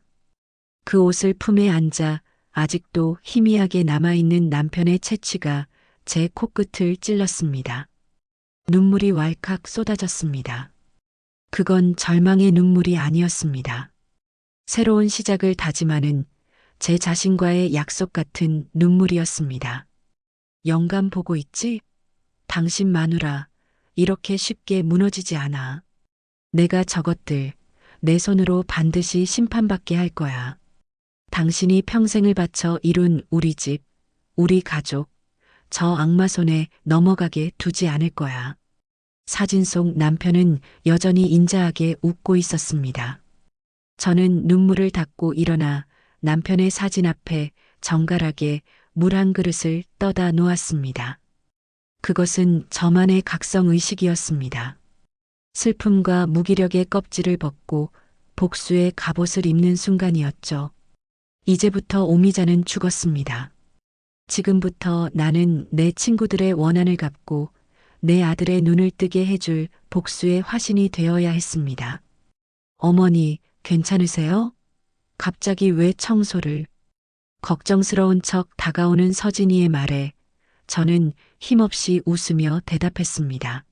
그 옷을 품에 안자 아직도 희미하게 남아있는 남편의 채취가 제 코끝을 찔렀습니다. 눈물이 왈칵 쏟아졌습니다. 그건 절망의 눈물이 아니었습니다. 새로운 시작을 다짐하는 제 자신과의 약속 같은 눈물이었습니다. 영감 보고 있지? 당신 마누라 이렇게 쉽게 무너지지 않아. 내가 저것들 내 손으로 반드시 심판받게 할 거야. 당신이 평생을 바쳐 이룬 우리 집, 우리 가족, 저 악마 손에 넘어가게 두지 않을 거야. 사진 속 남편은 여전히 인자하게 웃고 있었습니다. 저는 눈물을 닦고 일어나 남편의 사진 앞에 정갈하게 물 한 그릇을 떠다 놓았습니다. 그것은 저만의 각성의식이었습니다. 슬픔과 무기력의 껍질을 벗고 복수의 갑옷을 입는 순간이었죠. 이제부터 오미자는 죽었습니다. 지금부터 나는 내 친구들의 원한을 갚고 내 아들의 눈을 뜨게 해줄 복수의 화신이 되어야 했습니다. 어머니, 괜찮으세요? 갑자기 왜 청소를? 걱정스러운 척 다가오는 서진이의 말에 저는 힘없이 웃으며 대답했습니다.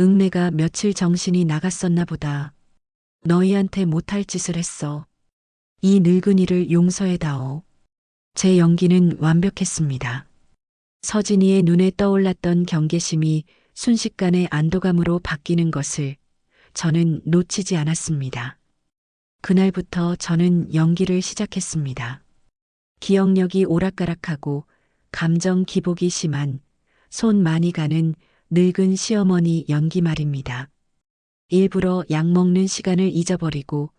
응, 내가 며칠 정신이 나갔었나 보다. 너희한테 못할 짓을 했어. 이 늙은이를 용서해다오. 제 연기는 완벽했습니다. 서진이의 눈에 떠올랐던 경계심이 순식간에 안도감으로 바뀌는 것을 저는 놓치지 않았습니다. 그날부터 저는 연기를 시작했습니다. 기억력이 오락가락하고 감정 기복이 심한 손 많이 가는 늙은 시어머니 연기 말입니다. 일부러 약 먹는 시간을 잊어버리고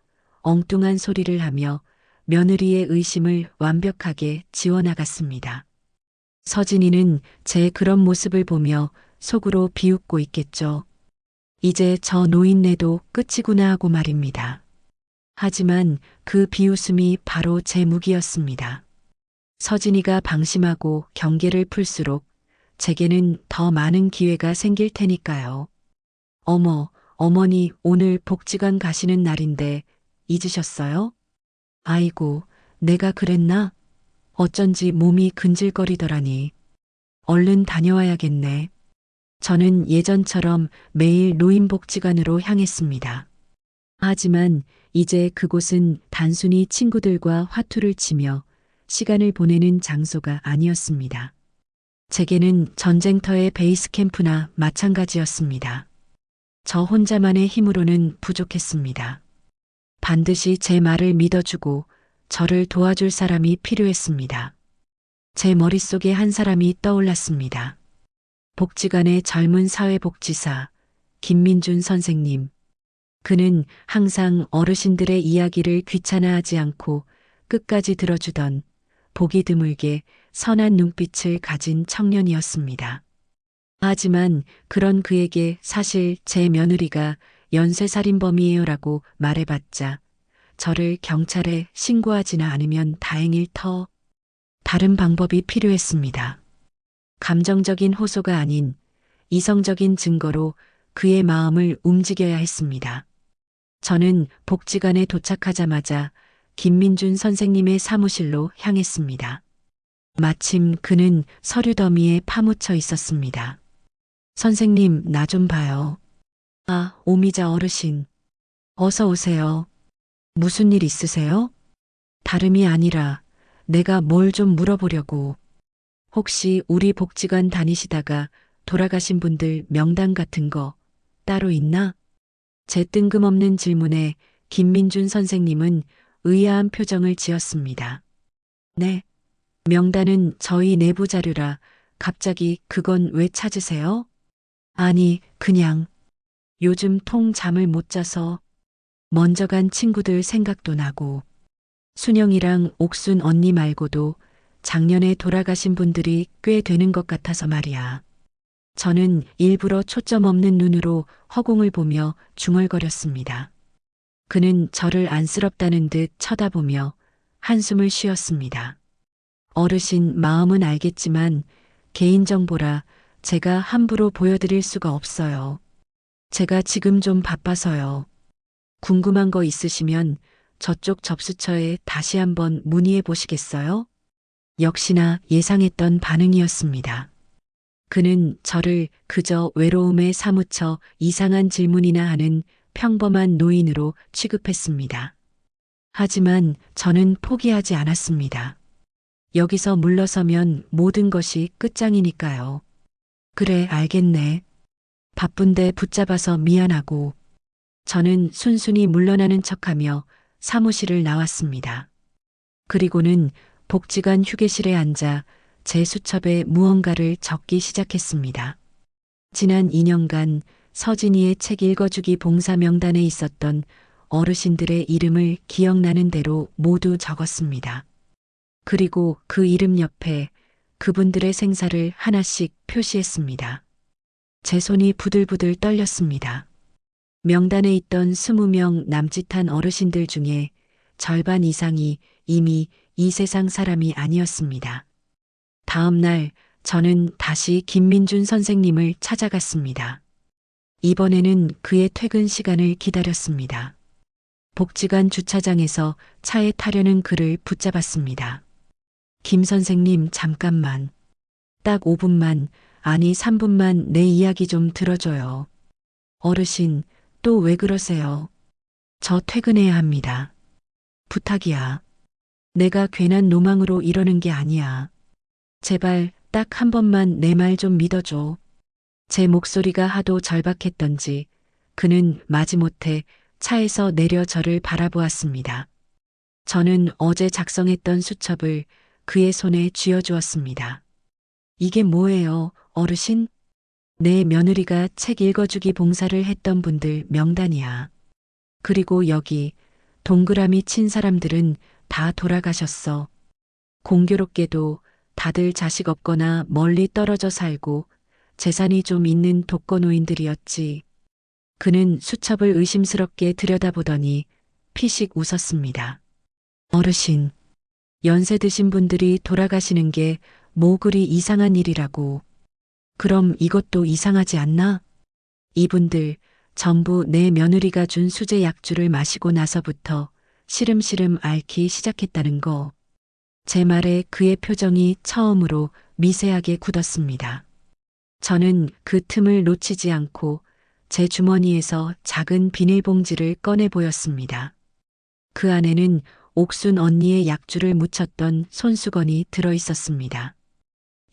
엉뚱한 소리를 하며 며느리의 의심을 완벽하게 지워나갔습니다. 서진이는 제 그런 모습을 보며 속으로 비웃고 있겠죠. 이제 저 노인네도 끝이구나 하고 말입니다. 하지만 그 비웃음이 바로 제 무기였습니다. 서진이가 방심하고 경계를 풀수록 제게는 더 많은 기회가 생길 테니까요. 어머, 어머니 오늘 복지관 가시는 날인데 잊으셨어요? 아이고, 내가 그랬나? 어쩐지 몸이 근질거리더라니. 얼른 다녀와야겠네. 저는 예전처럼 매일 노인복지관으로 향했습니다. 하지만 이제 그곳은 단순히 친구들과 화투를 치며 시간을 보내는 장소가 아니었습니다. 제게는 전쟁터의 베이스 캠프나 마찬가지였습니다. 저 혼자만의 힘으로는 부족했습니다. 반드시 제 말을 믿어주고 저를 도와줄 사람이 필요했습니다. 제 머릿속에 한 사람이 떠올랐습니다. 복지관의 젊은 사회복지사 김민준 선생님. 그는 항상 어르신들의 이야기를 귀찮아하지 않고 끝까지 들어주던 보기 드물게 선한 눈빛을 가진 청년이었습니다. 하지만 그런 그에게 사실 제 며느리가 연쇄살인범이에요라고 말해봤자 저를 경찰에 신고하지는 않으면 다행일 터. 다른 방법이 필요했습니다. 감정적인 호소가 아닌 이성적인 증거로 그의 마음을 움직여야 했습니다. 저는 복지관에 도착하자마자 김민준 선생님의 사무실로 향했습니다. 마침 그는 서류 더미에 파묻혀 있었습니다. 선생님, 나 좀 봐요. 아, 오미자 어르신. 어서 오세요. 무슨 일 있으세요? 다름이 아니라 내가 뭘 좀 물어보려고. 혹시 우리 복지관 다니시다가 돌아가신 분들 명단 같은 거 따로 있나? 제 뜬금없는 질문에 김민준 선생님은 의아한 표정을 지었습니다. 네. 명단은 저희 내부 자료라 갑자기 그건 왜 찾으세요? 아니, 그냥 요즘 통 잠을 못 자서 먼저 간 친구들 생각도 나고 순영이랑 옥순 언니 말고도 작년에 돌아가신 분들이 꽤 되는 것 같아서 말이야. 저는 일부러 초점 없는 눈으로 허공을 보며 중얼거렸습니다. 그는 저를 안쓰럽다는 듯 쳐다보며 한숨을 쉬었습니다. 어르신 마음은 알겠지만 개인정보라 제가 함부로 보여드릴 수가 없어요. 제가 지금 좀 바빠서요. 궁금한 거 있으시면 저쪽 접수처에 다시 한번 문의해 보시겠어요? 역시나 예상했던 반응이었습니다. 그는 저를 그저 외로움에 사무쳐 이상한 질문이나 하는 평범한 노인으로 취급했습니다. 하지만 저는 포기하지 않았습니다. 여기서 물러서면 모든 것이 끝장이니까요. 그래, 알겠네. 바쁜데 붙잡아서 미안하고. 저는 순순히 물러나는 척하며 사무실을 나왔습니다. 그리고는 복지관 휴게실에 앉아 제 수첩에 무언가를 적기 시작했습니다. 지난 2년간 서진이의 책 읽어주기 봉사 명단에 있었던 어르신들의 이름을 기억나는 대로 모두 적었습니다. 그리고 그 이름 옆에 그분들의 생사를 하나씩 표시했습니다. 제 손이 부들부들 떨렸습니다. 명단에 있던 20명 남짓한 어르신들 중에 절반 이상이 이미 이 세상 사람이 아니었습니다. 다음 날 저는 다시 김민준 선생님을 찾아갔습니다. 이번에는 그의 퇴근 시간을 기다렸습니다. 복지관 주차장에서 차에 타려는 그를 붙잡았습니다. 김 선생님, 잠깐만. 딱 5분만, 아니 3분만 내 이야기 좀 들어줘요. 어르신, 또 왜 그러세요? 저 퇴근해야 합니다. 부탁이야. 내가 괜한 로망으로 이러는 게 아니야. 제발 딱 한 번만 내 말 좀 믿어줘. 제 목소리가 하도 절박했던지 그는 마지못해 차에서 내려 저를 바라보았습니다. 저는 어제 작성했던 수첩을 그의 손에 쥐어주었습니다. 이게 뭐예요, 어르신? 내 며느리가 책 읽어주기 봉사를 했던 분들 명단이야. 그리고 여기 동그라미 친 사람들은 다 돌아가셨어. 공교롭게도 다들 자식 없거나 멀리 떨어져 살고 재산이 좀 있는 독거노인들이었지. 그는 수첩을 의심스럽게 들여다보더니 피식 웃었습니다. 어르신, 연세 드신 분들이 돌아가시는 게 뭐 그리 이상한 일이라고. 그럼 이것도 이상하지 않나? 이분들 전부 내 며느리가 준 수제 약주를 마시고 나서부터 시름시름 앓기 시작했다는 거. 제 말에 그의 표정이 처음으로 미세하게 굳었습니다. 저는 그 틈을 놓치지 않고 제 주머니에서 작은 비닐봉지를 꺼내 보였습니다. 그 안에는 옥순 언니의 약주를 묻혔던 손수건이 들어 있었습니다.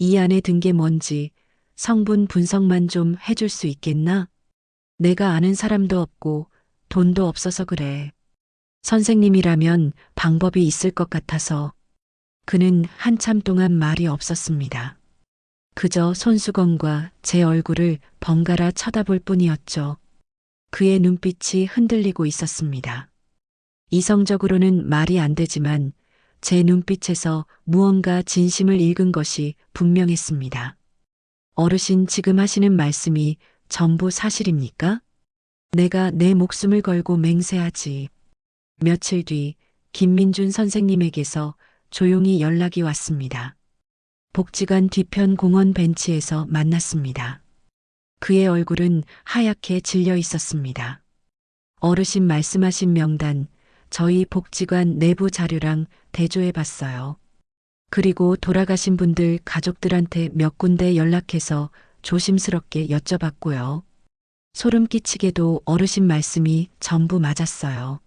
이 안에 든 게 뭔지 성분 분석만 좀 해줄 수 있겠나? 내가 아는 사람도 없고 돈도 없어서 그래. 선생님이라면 방법이 있을 것 같아서. 그는 한참 동안 말이 없었습니다. 그저 손수건과 제 얼굴을 번갈아 쳐다볼 뿐이었죠. 그의 눈빛이 흔들리고 있었습니다. 이성적으로는 말이 안 되지만 제 눈빛에서 무언가 진심을 읽은 것이 분명했습니다. 어르신, 지금 하시는 말씀이 전부 사실입니까? 내가 내 목숨을 걸고 맹세하지. 며칠 뒤 김민준 선생님에게서 조용히 연락이 왔습니다. 복지관 뒤편 공원 벤치에서 만났습니다. 그의 얼굴은 하얗게 질려 있었습니다. 어르신 말씀하신 명단, 저희 복지관 내부 자료랑 대조해 봤어요. 그리고 돌아가신 분들 가족들한테 몇 군데 연락해서 조심스럽게 여쭤봤고요. 소름 끼치게도 어르신 말씀이 전부 맞았어요.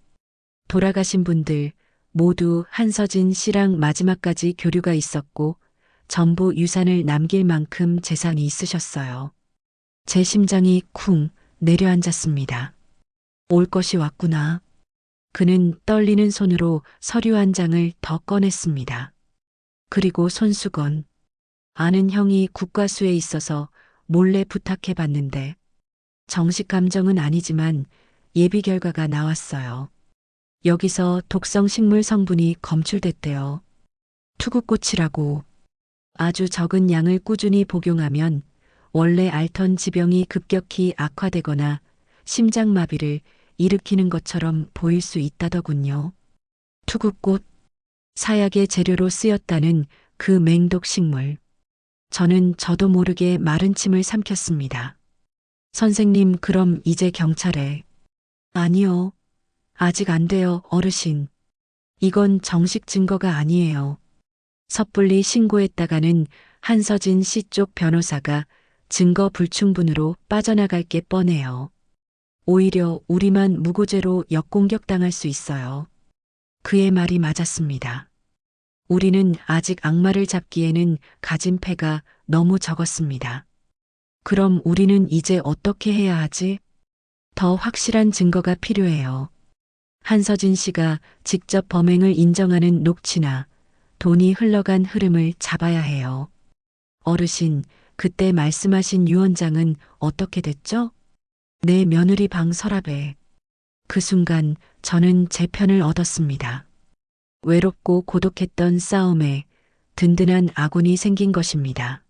돌아가신 분들 모두 한서진 씨랑 마지막까지 교류가 있었고 전부 유산을 남길 만큼 재산이 있으셨어요. 제 심장이 쿵 내려앉았습니다. 올 것이 왔구나. 그는 떨리는 손으로 서류 한 장을 더 꺼냈습니다. 그리고 손수건. 아는 형이 국과수에 있어서 몰래 부탁해 봤는데 정식 감정은 아니지만 예비 결과가 나왔어요. 여기서 독성 식물 성분이 검출됐대요. 투구꽃이라고. 아주 적은 양을 꾸준히 복용하면 원래 앓던 지병이 급격히 악화되거나 심장마비를 일으키는 것처럼 보일 수 있다더군요. 투구꽃, 사약의 재료로 쓰였다는 그 맹독 식물. 저도 모르게 마른 침을 삼켰습니다. 선생님, 그럼 이제 경찰에. 아니요. 아직 안 돼요, 어르신. 이건 정식 증거가 아니에요. 섣불리 신고했다가는 한서진 씨 쪽 변호사가 증거 불충분으로 빠져나갈 게 뻔해요. 오히려 우리만 무고죄로 역공격당할 수 있어요. 그의 말이 맞았습니다. 우리는 아직 악마를 잡기에는 가진 패가 너무 적었습니다. 그럼 우리는 이제 어떻게 해야 하지? 더 확실한 증거가 필요해요. 한서진 씨가 직접 범행을 인정하는 녹취나 돈이 흘러간 흐름을 잡아야 해요. 어르신, 그때 말씀하신 유언장은 어떻게 됐죠? 내 며느리 방 서랍에. 그 순간 저는 제 편을 얻었습니다. 외롭고 고독했던 싸움에 든든한 아군이 생긴 것입니다.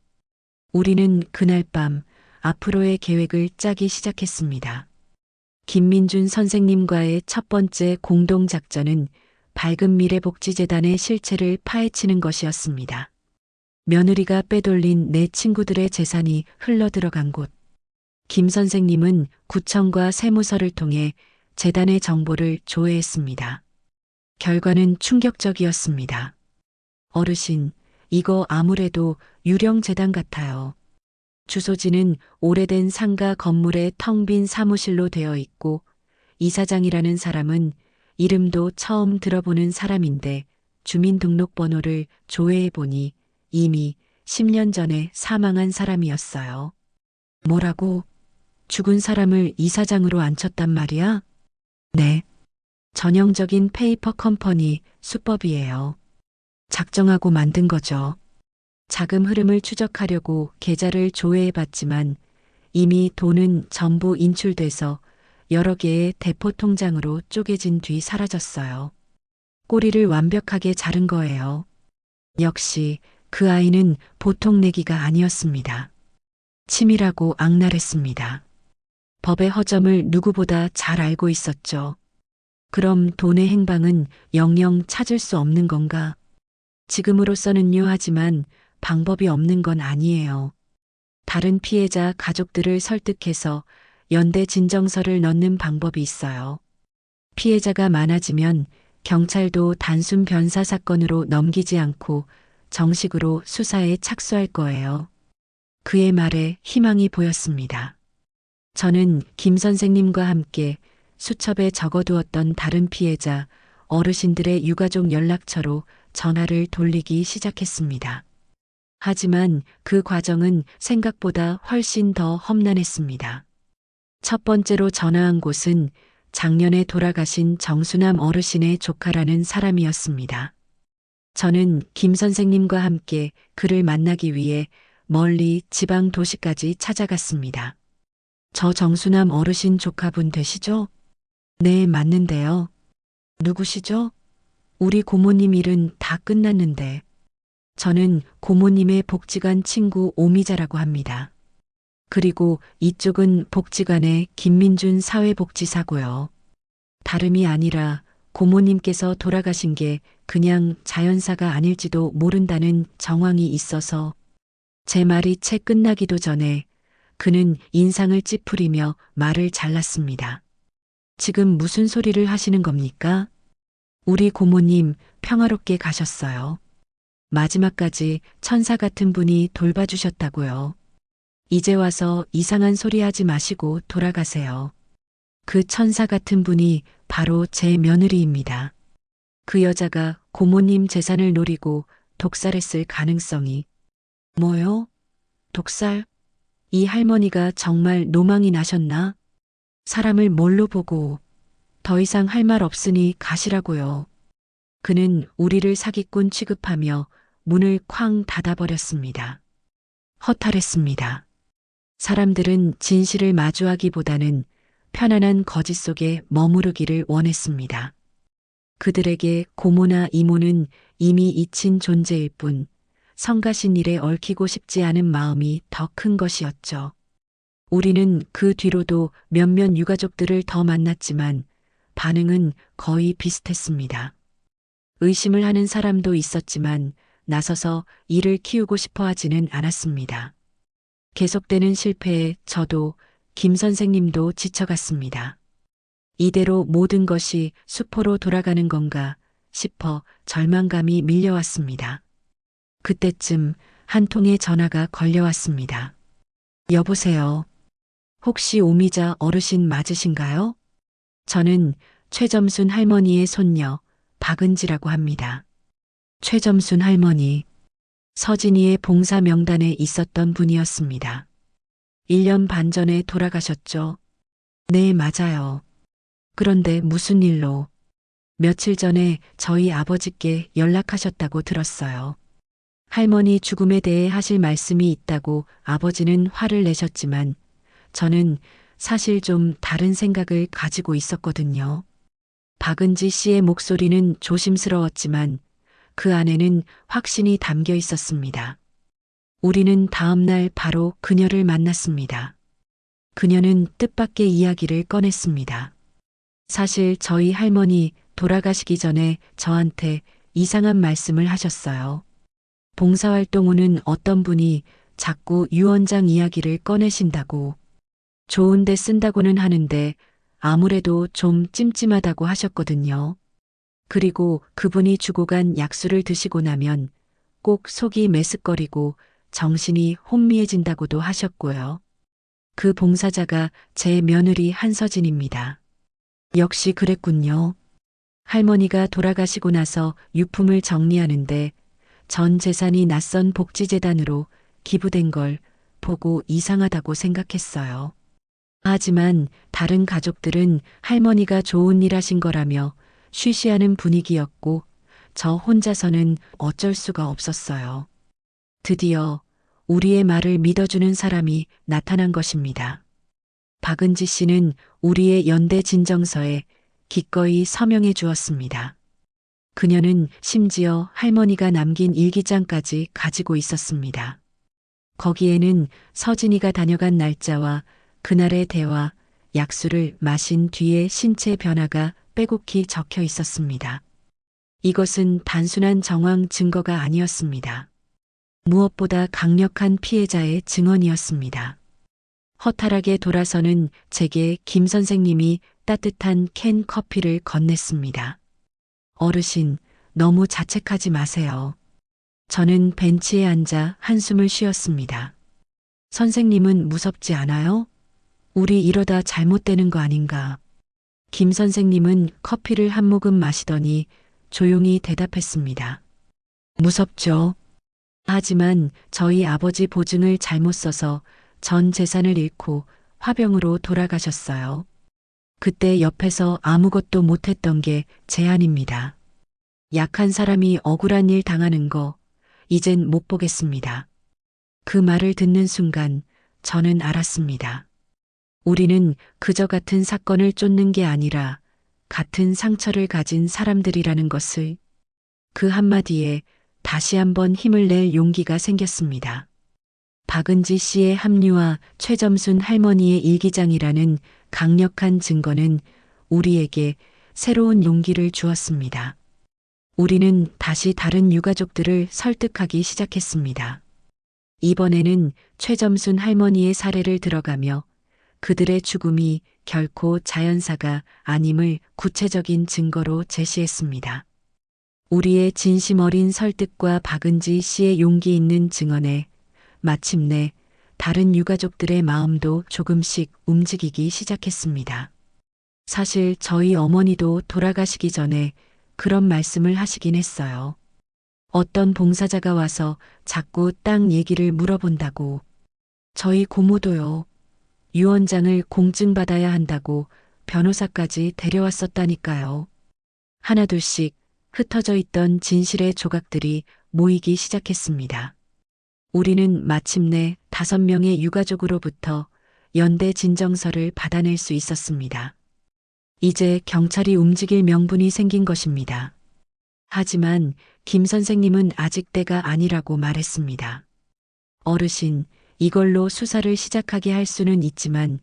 우리는 그날 밤 앞으로의 계획을 짜기 시작했습니다. 김민준 선생님과의 첫 번째 공동작전은 밝은 미래복지재단의 실체를 파헤치는 것이었습니다. 며느리가 빼돌린 내 친구들의 재산이 흘러들어간 곳. 김 선생님은 구청과 세무서를 통해 재단의 정보를 조회했습니다. 결과는 충격적이었습니다. 어르신, 이거 아무래도 유령재단 같아요. 주소지는 오래된 상가 건물의 텅 빈 사무실로 되어 있고 이사장이라는 사람은 이름도 처음 들어보는 사람인데 주민등록번호를 조회해 보니 이미 10년 전에 사망한 사람이었어요. 뭐라고? 죽은 사람을 이사장으로 앉혔단 말이야? 네. 전형적인 페이퍼 컴퍼니 수법이에요. 작정하고 만든 거죠. 자금 흐름을 추적하려고 계좌를 조회해 봤지만 이미 돈은 전부 인출돼서 여러 개의 대포 통장으로 쪼개진 뒤 사라졌어요. 꼬리를 완벽하게 자른 거예요. 역시 그 아이는 보통 내기가 아니었습니다. 치밀하고 악랄했습니다. 법의 허점을 누구보다 잘 알고 있었죠. 그럼 돈의 행방은 영영 찾을 수 없는 건가? 지금으로서는요 하지만 방법이 없는 건 아니에요. 다른 피해자 가족들을 설득해서 연대 진정서를 넣는 방법이 있어요. 피해자가 많아지면 경찰도 단순 변사 사건으로 넘기지 않고 정식으로 수사에 착수할 거예요. 그의 말에 희망이 보였습니다. 저는 김 선생님과 함께 수첩에 적어두었던 다른 피해자, 어르신들의 유가족 연락처로 전화를 돌리기 시작했습니다. 하지만 그 과정은 생각보다 훨씬 더 험난했습니다. 첫 번째로 전화한 곳은 작년에 돌아가신 정수남 어르신의 조카라는 사람이었습니다. 저는 김 선생님과 함께 그를 만나기 위해 멀리 지방 도시까지 찾아갔습니다. 저 정수남 어르신 조카분 되시죠? 네, 맞는데요. 누구시죠? 우리 고모님 일은 다 끝났는데. 저는 고모님의 복지관 친구 오미자라고 합니다. 그리고 이쪽은 복지관의 김민준 사회복지사고요. 다름이 아니라 고모님께서 돌아가신 게 그냥 자연사가 아닐지도 모른다는 정황이 있어서 제 말이 채 끝나기도 전에 그는 인상을 찌푸리며 말을 잘랐습니다. 지금 무슨 소리를 하시는 겁니까? 우리 고모님 평화롭게 가셨어요. 마지막까지 천사 같은 분이 돌봐주셨다고요. 이제 와서 이상한 소리 하지 마시고 돌아가세요. 그 천사 같은 분이 바로 제 며느리입니다. 그 여자가 고모님 재산을 노리고 독살했을 가능성이. 뭐요? 독살? 이 할머니가 정말 노망이 나셨나? 사람을 뭘로 보고. 더 이상 할 말 없으니 가시라고요. 그는 우리를 사기꾼 취급하며 문을 쾅 닫아버렸습니다. 허탈했습니다. 사람들은 진실을 마주하기보다는 편안한 거짓 속에 머무르기를 원했습니다. 그들에게 고모나 이모는 이미 잊힌 존재일 뿐 성가신 일에 얽히고 싶지 않은 마음이 더 큰 것이었죠. 우리는 그 뒤로도 몇몇 유가족들을 더 만났지만 반응은 거의 비슷했습니다. 의심을 하는 사람도 있었지만 나서서 일을 키우고 싶어 하지는 않았습니다. 계속되는 실패에 저도 김 선생님도 지쳐갔습니다. 이대로 모든 것이 수포로 돌아가는 건가 싶어 절망감이 밀려왔습니다. 그때쯤 한 통의 전화가 걸려왔습니다. 여보세요. 혹시 오미자 어르신 맞으신가요? 저는 최점순 할머니의 손녀 박은지라고 합니다. 최점순 할머니, 서진이의 봉사 명단에 있었던 분이었습니다. 1년 반 전에 돌아가셨죠? 네, 맞아요. 그런데 무슨 일로? 며칠 전에 저희 아버지께 연락하셨다고 들었어요. 할머니 죽음에 대해 하실 말씀이 있다고 아버지는 화를 내셨지만 저는 사실 좀 다른 생각을 가지고 있었거든요. 박은지 씨의 목소리는 조심스러웠지만 그 안에는 확신이 담겨 있었습니다. 우리는 다음 날 바로 그녀를 만났습니다. 그녀는 뜻밖의 이야기를 꺼냈습니다. 사실 저희 할머니 돌아가시기 전에 저한테 이상한 말씀을 하셨어요. 봉사활동 오는 어떤 분이 자꾸 유언장 이야기를 꺼내신다고, 좋은데 쓴다고는 하는데 아무래도 좀 찜찜하다고 하셨거든요. 그리고 그분이 주고 간 약수를 드시고 나면 꼭 속이 메스꺼리고 정신이 혼미해진다고도 하셨고요. 그 봉사자가 제 며느리 한서진입니다. 역시 그랬군요. 할머니가 돌아가시고 나서 유품을 정리하는데 전 재산이 낯선 복지재단으로 기부된 걸 보고 이상하다고 생각했어요. 하지만 다른 가족들은 할머니가 좋은 일 하신 거라며 쉬쉬하는 분위기였고 저 혼자서는 어쩔 수가 없었어요. 드디어 우리의 말을 믿어주는 사람이 나타난 것입니다. 박은지 씨는 우리의 연대 진정서에 기꺼이 서명해 주었습니다. 그녀는 심지어 할머니가 남긴 일기장까지 가지고 있었습니다. 거기에는 서진이가 다녀간 날짜와 그날의 대화, 약수를 마신 뒤의 신체 변화가 빼곡히 적혀 있었습니다. 이것은 단순한 정황 증거가 아니었습니다. 무엇보다 강력한 피해자의 증언이었습니다. 허탈하게 돌아서는 제게 김 선생님이 따뜻한 캔 커피를 건넸습니다. 어르신, 너무 자책하지 마세요. 저는 벤치에 앉아 한숨을 쉬었습니다. 선생님은 무섭지 않아요? 우리 이러다 잘못되는 거 아닌가? 김 선생님은 커피를 한 모금 마시더니 조용히 대답했습니다. 무섭죠. 하지만 저희 아버지 보증을 잘못 써서 전 재산을 잃고 화병으로 돌아가셨어요. 그때 옆에서 아무것도 못했던 게 제 아닙니다. 약한 사람이 억울한 일 당하는 거 이젠 못 보겠습니다. 그 말을 듣는 순간 저는 알았습니다. 우리는 그저 같은 사건을 쫓는 게 아니라 같은 상처를 가진 사람들이라는 것을. 그 한마디에 다시 한번 힘을 낼 용기가 생겼습니다. 박은지 씨의 합류와 최점순 할머니의 일기장이라는 강력한 증거는 우리에게 새로운 용기를 주었습니다. 우리는 다시 다른 유가족들을 설득하기 시작했습니다. 이번에는 최점순 할머니의 사례를 들어가며 그들의 죽음이 결코 자연사가 아님을 구체적인 증거로 제시했습니다. 우리의 진심 어린 설득과 박은지 씨의 용기 있는 증언에 마침내 다른 유가족들의 마음도 조금씩 움직이기 시작했습니다. 사실 저희 어머니도 돌아가시기 전에 그런 말씀을 하시긴 했어요. 어떤 봉사자가 와서 자꾸 땅 얘기를 물어본다고. 저희 고모도요. 유언장을 공증받아야 한다고 변호사까지 데려왔었다니까요. 하나둘씩 흩어져 있던 진실의 조각들이 모이기 시작했습니다. 우리는 마침내 5명의 유가족으로부터 연대 진정서를 받아낼 수 있었습니다. 이제 경찰이 움직일 명분이 생긴 것입니다. 하지만 김 선생님은 아직 때가 아니라고 말했습니다. 어르신, 이걸로 수사를 시작하게 할 수는 있지만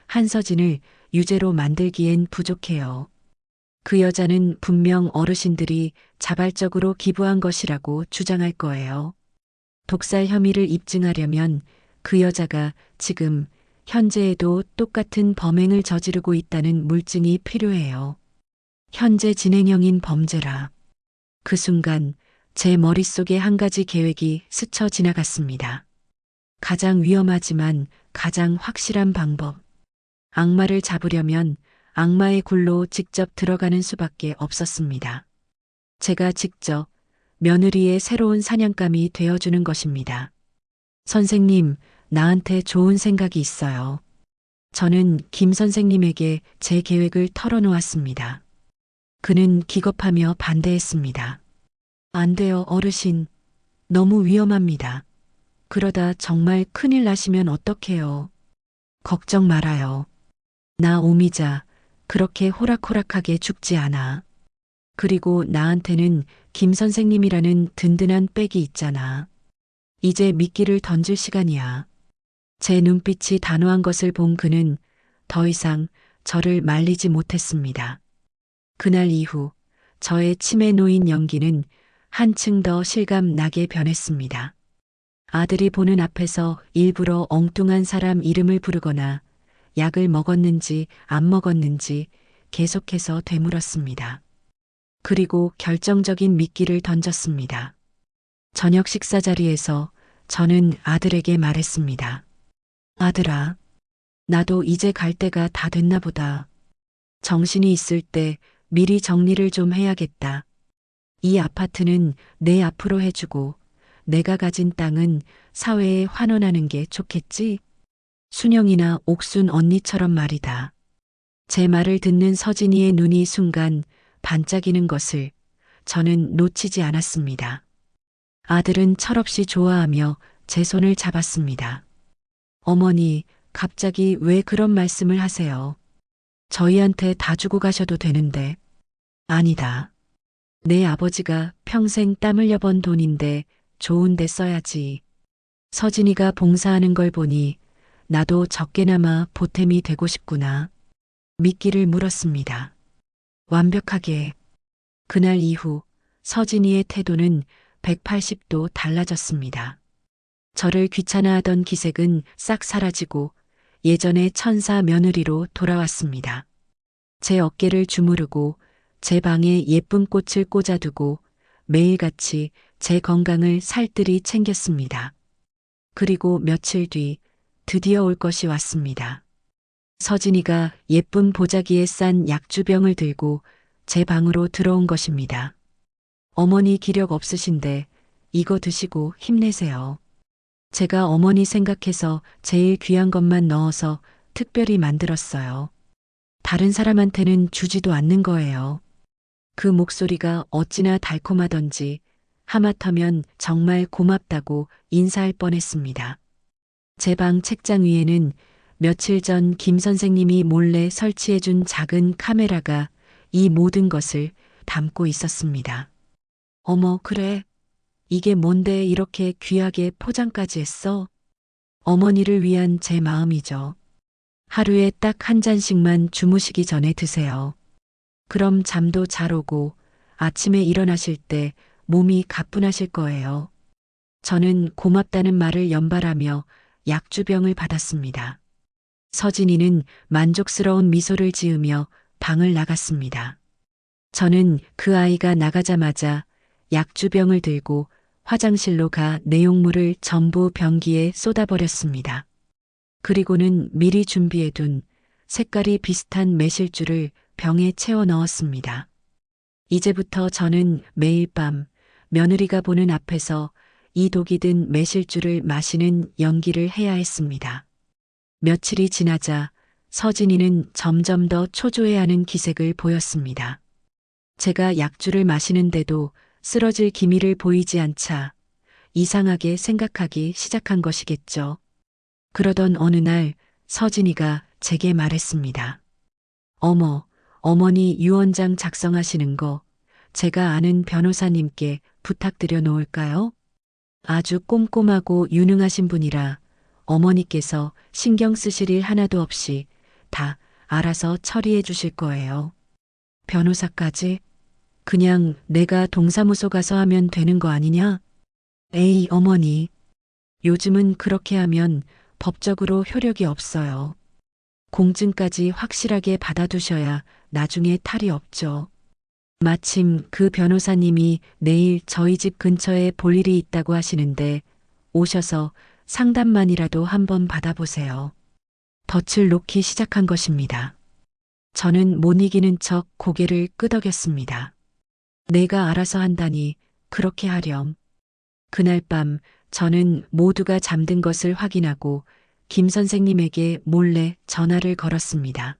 한서진을 유죄로 만들기엔 부족해요. 그 여자는 분명 어르신들이 자발적으로 기부한 것이라고 주장할 거예요. 독살 혐의를 입증하려면 그 여자가 지금 현재에도 똑같은 범행을 저지르고 있다는 물증이 필요해요. 현재 진행형인 범죄라. 그 순간 제 머릿속에 한 가지 계획이 스쳐 지나갔습니다. 가장 위험하지만 가장 확실한 방법. 악마를 잡으려면 악마의 굴로 직접 들어가는 수밖에 없었습니다. 제가 직접 며느리의 새로운 사냥감이 되어주는 것입니다. 선생님, 나한테 좋은 생각이 있어요. 저는 김 선생님에게 제 계획을 털어놓았습니다. 그는 기겁하며 반대했습니다. 안 돼요, 어르신. 너무 위험합니다. 그러다 정말 큰일 나시면 어떡해요. 걱정 말아요. 나 오미자 그렇게 호락호락하게 죽지 않아. 그리고 나한테는 김 선생님이라는 든든한 백이 있잖아. 이제 미끼를 던질 시간이야. 제 눈빛이 단호한 것을 본 그는 더 이상 저를 말리지 못했습니다. 그날 이후 저의 침에 놓인 연기는 한층 더 실감 나게 변했습니다. 아들이 보는 앞에서 일부러 엉뚱한 사람 이름을 부르거나 약을 먹었는지 안 먹었는지 계속해서 되물었습니다. 그리고 결정적인 미끼를 던졌습니다. 저녁 식사 자리에서 저는 아들에게 말했습니다. 아들아, 나도 이제 갈 때가 다 됐나 보다. 정신이 있을 때 미리 정리를 좀 해야겠다. 이 아파트는 내 앞으로 해주고 내가 가진 땅은 사회에 환원하는 게 좋겠지? 순영이나 옥순 언니처럼 말이다. 제 말을 듣는 서진이의 눈이 순간 반짝이는 것을 저는 놓치지 않았습니다. 아들은 철없이 좋아하며 제 손을 잡았습니다. 어머니, 갑자기 왜 그런 말씀을 하세요? 저희한테 다 주고 가셔도 되는데. 아니다. 내 아버지가 평생 땀 흘려 번 돈인데 좋은 데 써야지. 서진이가 봉사하는 걸 보니 나도 적게나마 보탬이 되고 싶구나. 미끼를 물었습니다. 완벽하게. 그날 이후 서진이의 태도는 180도 달라졌습니다. 저를 귀찮아하던 기색은 싹 사라지고 예전의 천사 며느리로 돌아왔습니다. 제 어깨를 주무르고 제 방에 예쁜 꽃을 꽂아두고 매일같이 제 건강을 살뜰히 챙겼습니다. 그리고 며칠 뒤 드디어 올 것이 왔습니다. 서진이가 예쁜 보자기에 싼 약주병을 들고 제 방으로 들어온 것입니다. 어머니 기력 없으신데 이거 드시고 힘내세요. 제가 어머니 생각해서 제일 귀한 것만 넣어서 특별히 만들었어요. 다른 사람한테는 주지도 않는 거예요. 그 목소리가 어찌나 달콤하던지 하마터면 정말 고맙다고 인사할 뻔했습니다. 제 방 책장 위에는 며칠 전 김 선생님이 몰래 설치해준 작은 카메라가 이 모든 것을 담고 있었습니다. 어머, 그래. 이게 뭔데 이렇게 귀하게 포장까지 했어? 어머니를 위한 제 마음이죠. 하루에 딱 한 잔씩만 주무시기 전에 드세요. 그럼 잠도 잘 오고 아침에 일어나실 때 몸이 가뿐하실 거예요. 저는 고맙다는 말을 연발하며 약주병을 받았습니다. 서진이는 만족스러운 미소를 지으며 방을 나갔습니다. 저는 그 아이가 나가자마자 약주병을 들고 화장실로 가 내용물을 전부 변기에 쏟아버렸습니다. 그리고는 미리 준비해둔 색깔이 비슷한 매실주를 병에 채워 넣었습니다. 이제부터 저는 매일 밤 며느리가 보는 앞에서 이 독이 든 매실주를 마시는 연기를 해야 했습니다. 며칠이 지나자 서진이는 점점 더 초조해하는 기색을 보였습니다. 제가 약주를 마시는데도 쓰러질 기미를 보이지 않자 이상하게 생각하기 시작한 것이겠죠. 그러던 어느 날 서진이가 제게 말했습니다. 어머, 어머니 유언장 작성하시는 거 제가 아는 변호사님께 부탁드려 놓을까요? 아주 꼼꼼하고 유능하신 분이라 어머니께서 신경 쓰실 일 하나도 없이 다 알아서 처리해 주실 거예요. 변호사까지? 그냥 내가 동사무소 가서 하면 되는 거 아니냐? 에이, 어머니. 요즘은 그렇게 하면 법적으로 효력이 없어요. 공증까지 확실하게 받아두셔야 나중에 탈이 없죠. 마침 그 변호사님이 내일 저희 집 근처에 볼 일이 있다고 하시는데 오셔서 상담만이라도 한번 받아보세요. 덫을 놓기 시작한 것입니다. 저는 못 이기는 척 고개를 끄덕였습니다. 내가 알아서 한다니 그렇게 하렴. 그날 밤 저는 모두가 잠든 것을 확인하고 김 선생님에게 몰래 전화를 걸었습니다.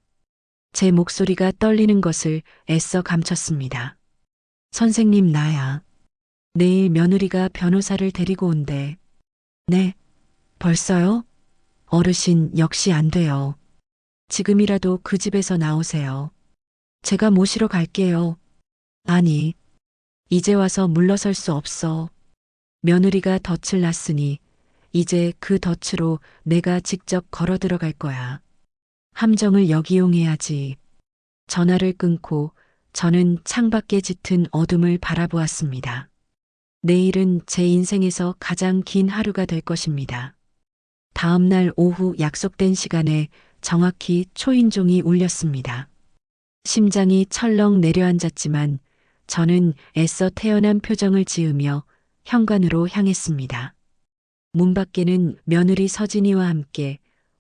제 목소리가 떨리는 것을 애써 감췄습니다. 선생님, 나야. 내일 며느리가 변호사를 데리고 온대. 네, 벌써요? 어르신, 역시 안 돼요. 지금이라도 그 집에서 나오세요. 제가 모시러 갈게요. 아니, 이제 와서 물러설 수 없어. 며느리가 덫을 놨으니 이제 그 덫으로 내가 직접 걸어 들어갈 거야. 함정을 역이용해야지. 전화를 끊고 저는 창밖에 짙은 어둠을 바라보았습니다. 내일은 제 인생에서 가장 긴 하루가 될 것입니다. 다음 날 오후 약속된 시간에 정확히 초인종이 울렸습니다. 심장이 철렁 내려앉았지만 저는 애써 태연한 표정을 지으며 현관으로 향했습니다. 문 밖에는 며느리 서진이와 함께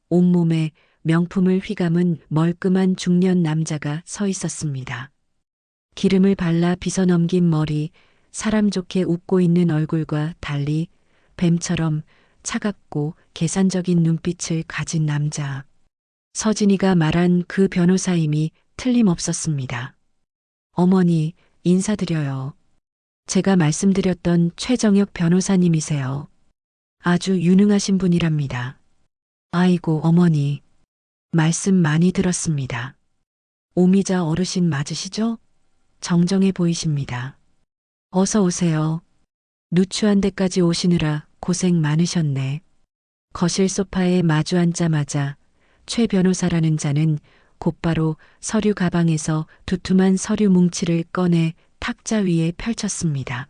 온몸에 명품을 휘감은 멀끔한 중년 남자가 서 있었습니다. 기름을 발라 빗어넘긴 머리, 사람 좋게 웃고 있는 얼굴과 달리 뱀처럼 차갑고 계산적인 눈빛을 가진 남자. 서진이가 말한 그 변호사임이 틀림없었습니다. 어머니, 인사드려요. 제가 말씀드렸던 최정혁 변호사님이세요. 아주 유능하신 분이랍니다. 아이고, 어머니. 말씀 많이 들었습니다. 오미자 어르신 맞으시죠? 정정해 보이십니다. 어서 오세요. 누추한 데까지 오시느라 고생 많으셨네. 거실 소파에 마주 앉자마자 최 변호사라는 자는 곧바로 서류 가방에서 두툼한 서류 뭉치를 꺼내 탁자 위에 펼쳤습니다.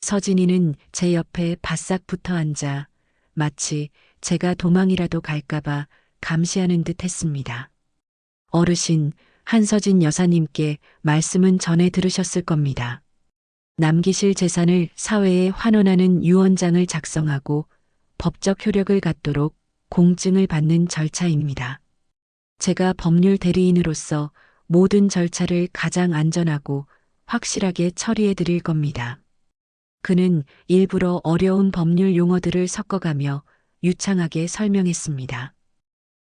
서진이는 제 옆에 바싹 붙어 앉아 마치 제가 도망이라도 갈까봐 감시하는 듯 했습니다. 어르신, 한서진 여사님께 말씀은 전에 들으셨을 겁니다. 남기실 재산을 사회에 환원하는 유언장을 작성하고 법적 효력을 갖도록 공증을 받는 절차입니다. 제가 법률 대리인으로서 모든 절차를 가장 안전하고 확실하게 처리해 드릴 겁니다. 그는 일부러 어려운 법률 용어들을 섞어가며 유창하게 설명했습니다.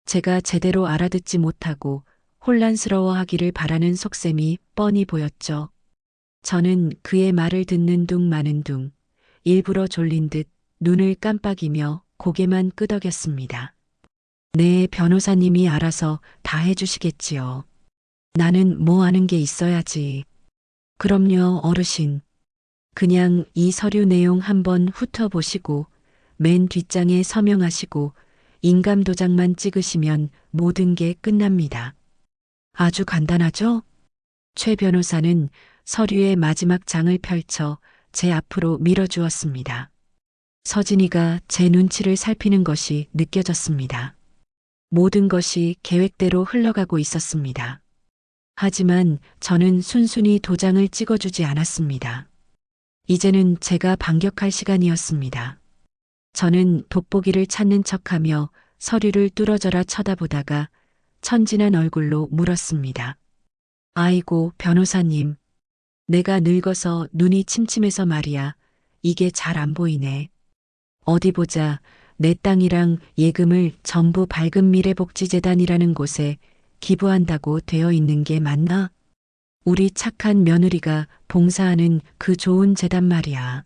제가 제대로 알아듣지 못하고 혼란스러워하기를 바라는 속셈이 뻔히 보였죠. 저는 그의 말을 듣는 둥 마는 둥 일부러 졸린 듯 눈을 깜빡이며 고개만 끄덕였습니다. 네, 변호사님이 알아서 다 해주시겠지요. 나는 뭐 아는 게 있어야지. 그럼요, 어르신. 그냥 이 서류 내용 한번 훑어보시고 맨 뒷장에 서명하시고 인감 도장만 찍으시면 모든 게 끝납니다. 아주 간단하죠? 최 변호사는 서류의 마지막 장을 펼쳐 제 앞으로 밀어주었습니다. 서진이가 제 눈치를 살피는 것이 느껴졌습니다. 모든 것이 계획대로 흘러가고 있었습니다. 하지만 저는 순순히 도장을 찍어주지 않았습니다. 이제는 제가 반격할 시간이었습니다. 저는 돋보기를 찾는 척하며 서류를 뚫어져라 쳐다보다가 천진한 얼굴로 물었습니다. 아이고, 변호사님. 내가 늙어서 눈이 침침해서 말이야. 이게 잘 안 보이네. 어디 보자. 내 땅이랑 예금을 전부 밝은 미래복지재단이라는 곳에 기부한다고 되어 있는 게 맞나? 우리 착한 며느리가 봉사하는 그 좋은 재단 말이야.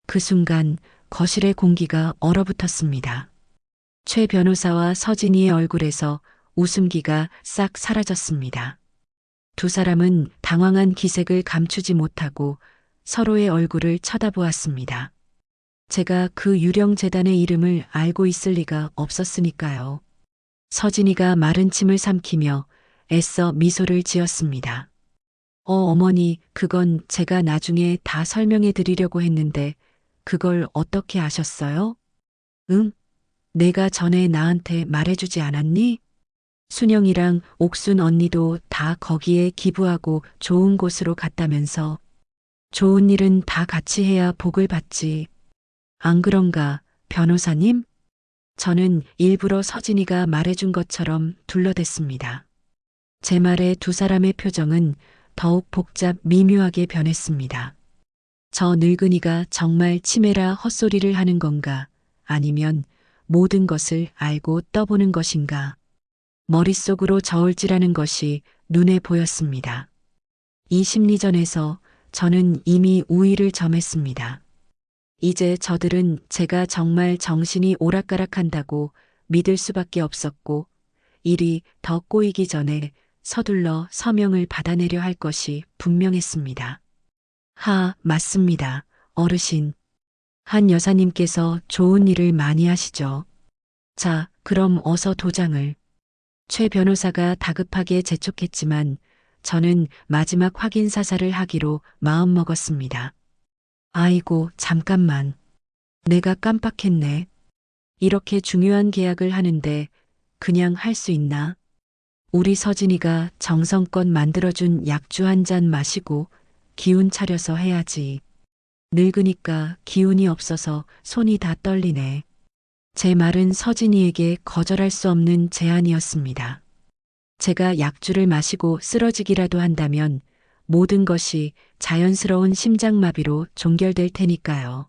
그 순간 거실의 공기가 얼어붙었습니다. 최 변호사와 서진이의 얼굴에서 웃음기가 싹 사라졌습니다. 두 사람은 당황한 기색을 감추지 못하고 서로의 얼굴을 쳐다보았습니다. 제가 그 유령 재단의 이름을 알고 있을 리가 없었으니까요. 서진이가 마른 침을 삼키며 애써 미소를 지었습니다. 어머니, 그건 제가 나중에 다 설명해 드리려고 했는데 그걸 어떻게 아셨어요? 응? 내가 전에 나한테 말해주지 않았니? 순영이랑 옥순 언니도 다 거기에 기부하고 좋은 곳으로 갔다면서. 좋은 일은 다 같이 해야 복을 받지. 안 그런가, 변호사님? 저는 일부러 서진이가 말해준 것처럼 둘러댔습니다. 제 말에 두 사람의 표정은 더욱 복잡 미묘하게 변했습니다. 저 늙은이가 정말 치매라 헛소리를 하는 건가, 아니면 모든 것을 알고 떠보는 것인가. 머릿속으로 저울질하는 것이 눈에 보였습니다. 이 심리전에서 저는 이미 우위를 점했습니다. 이제 저들은 제가 정말 정신이 오락가락한다고 믿을 수밖에 없었고, 일이 더 꼬이기 전에 서둘러 서명을 받아내려 할 것이 분명했습니다. 맞습니다. 어르신. 한 여사님께서 좋은 일을 많이 하시죠. 자, 그럼 어서 도장을. 최 변호사가 다급하게 재촉했지만 저는 마지막 확인 사살을 하기로 마음먹었습니다. 아이고, 잠깐만. 내가 깜빡했네. 이렇게 중요한 계약을 하는데 그냥 할 수 있나? 우리 서진이가 정성껏 만들어준 약주 한 잔 마시고 기운 차려서 해야지. 늙으니까 기운이 없어서 손이 다 떨리네. 제 말은 서진이에게 거절할 수 없는 제안이었습니다. 제가 약주를 마시고 쓰러지기라도 한다면 모든 것이 자연스러운 심장마비로 종결될 테니까요.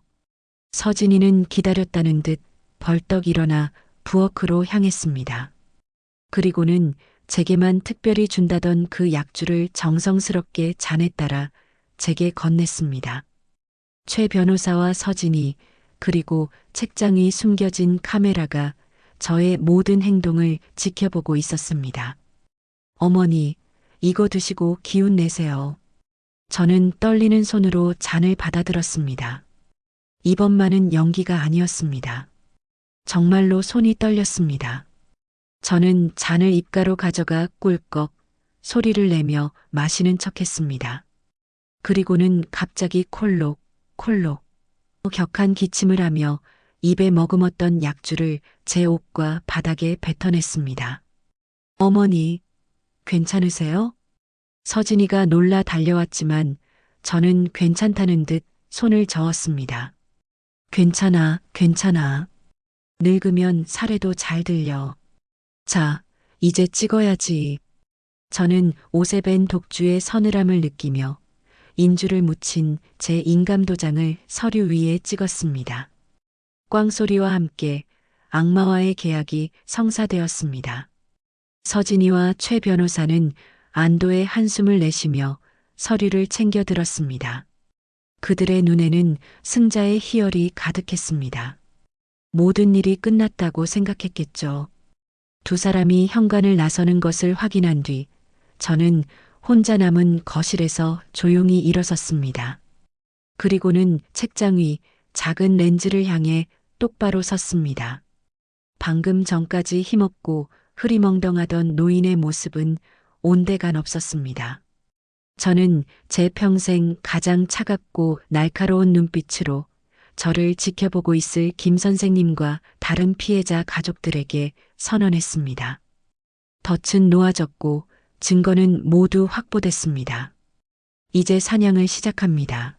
서진이는 기다렸다는 듯 벌떡 일어나 부엌으로 향했습니다. 그리고는 제게만 특별히 준다던 그 약주를 정성스럽게 잔에 따라 제게 건넸습니다. 최 변호사와 서진이, 그리고 책장 위 숨겨진 카메라가 저의 모든 행동을 지켜보고 있었습니다. 어머니, 이거 드시고 기운 내세요. 저는 떨리는 손으로 잔을 받아들었습니다. 이번만은 연기가 아니었습니다. 정말로 손이 떨렸습니다. 저는 잔을 입가로 가져가 꿀꺽 소리를 내며 마시는 척했습니다. 그리고는 갑자기 콜록, 콜록, 격한 기침을 하며 입에 머금었던 약주를 제 옷과 바닥에 뱉어냈습니다. 어머니, 괜찮으세요? 서진이가 놀라 달려왔지만 저는 괜찮다는 듯 손을 저었습니다. 괜찮아, 괜찮아. 늙으면 살에도 잘 들려. 자, 이제 찍어야지. 저는 옷에 밴 독주의 서늘함을 느끼며 인주를 묻힌 제 인감도장을 서류 위에 찍었습니다. 꽝소리와 함께 악마와의 계약이 성사되었습니다. 서진이와 최 변호사는 안도의 한숨을 내쉬며 서류를 챙겨 들었습니다. 그들의 눈에는 승자의 희열이 가득했습니다. 모든 일이 끝났다고 생각했겠죠. 두 사람이 현관을 나서는 것을 확인한 뒤 저는 혼자 남은 거실에서 조용히 일어섰습니다. 그리고는 책장 위 작은 렌즈를 향해 똑바로 섰습니다. 방금 전까지 힘없고 흐리멍덩하던 노인의 모습은 온데간 없었습니다. 저는 제 평생 가장 차갑고 날카로운 눈빛으로 저를 지켜보고 있을 김 선생님과 다른 피해자 가족들에게 선언했습니다. 덫은 놓아졌고 증거는 모두 확보됐습니다. 이제 사냥을 시작합니다.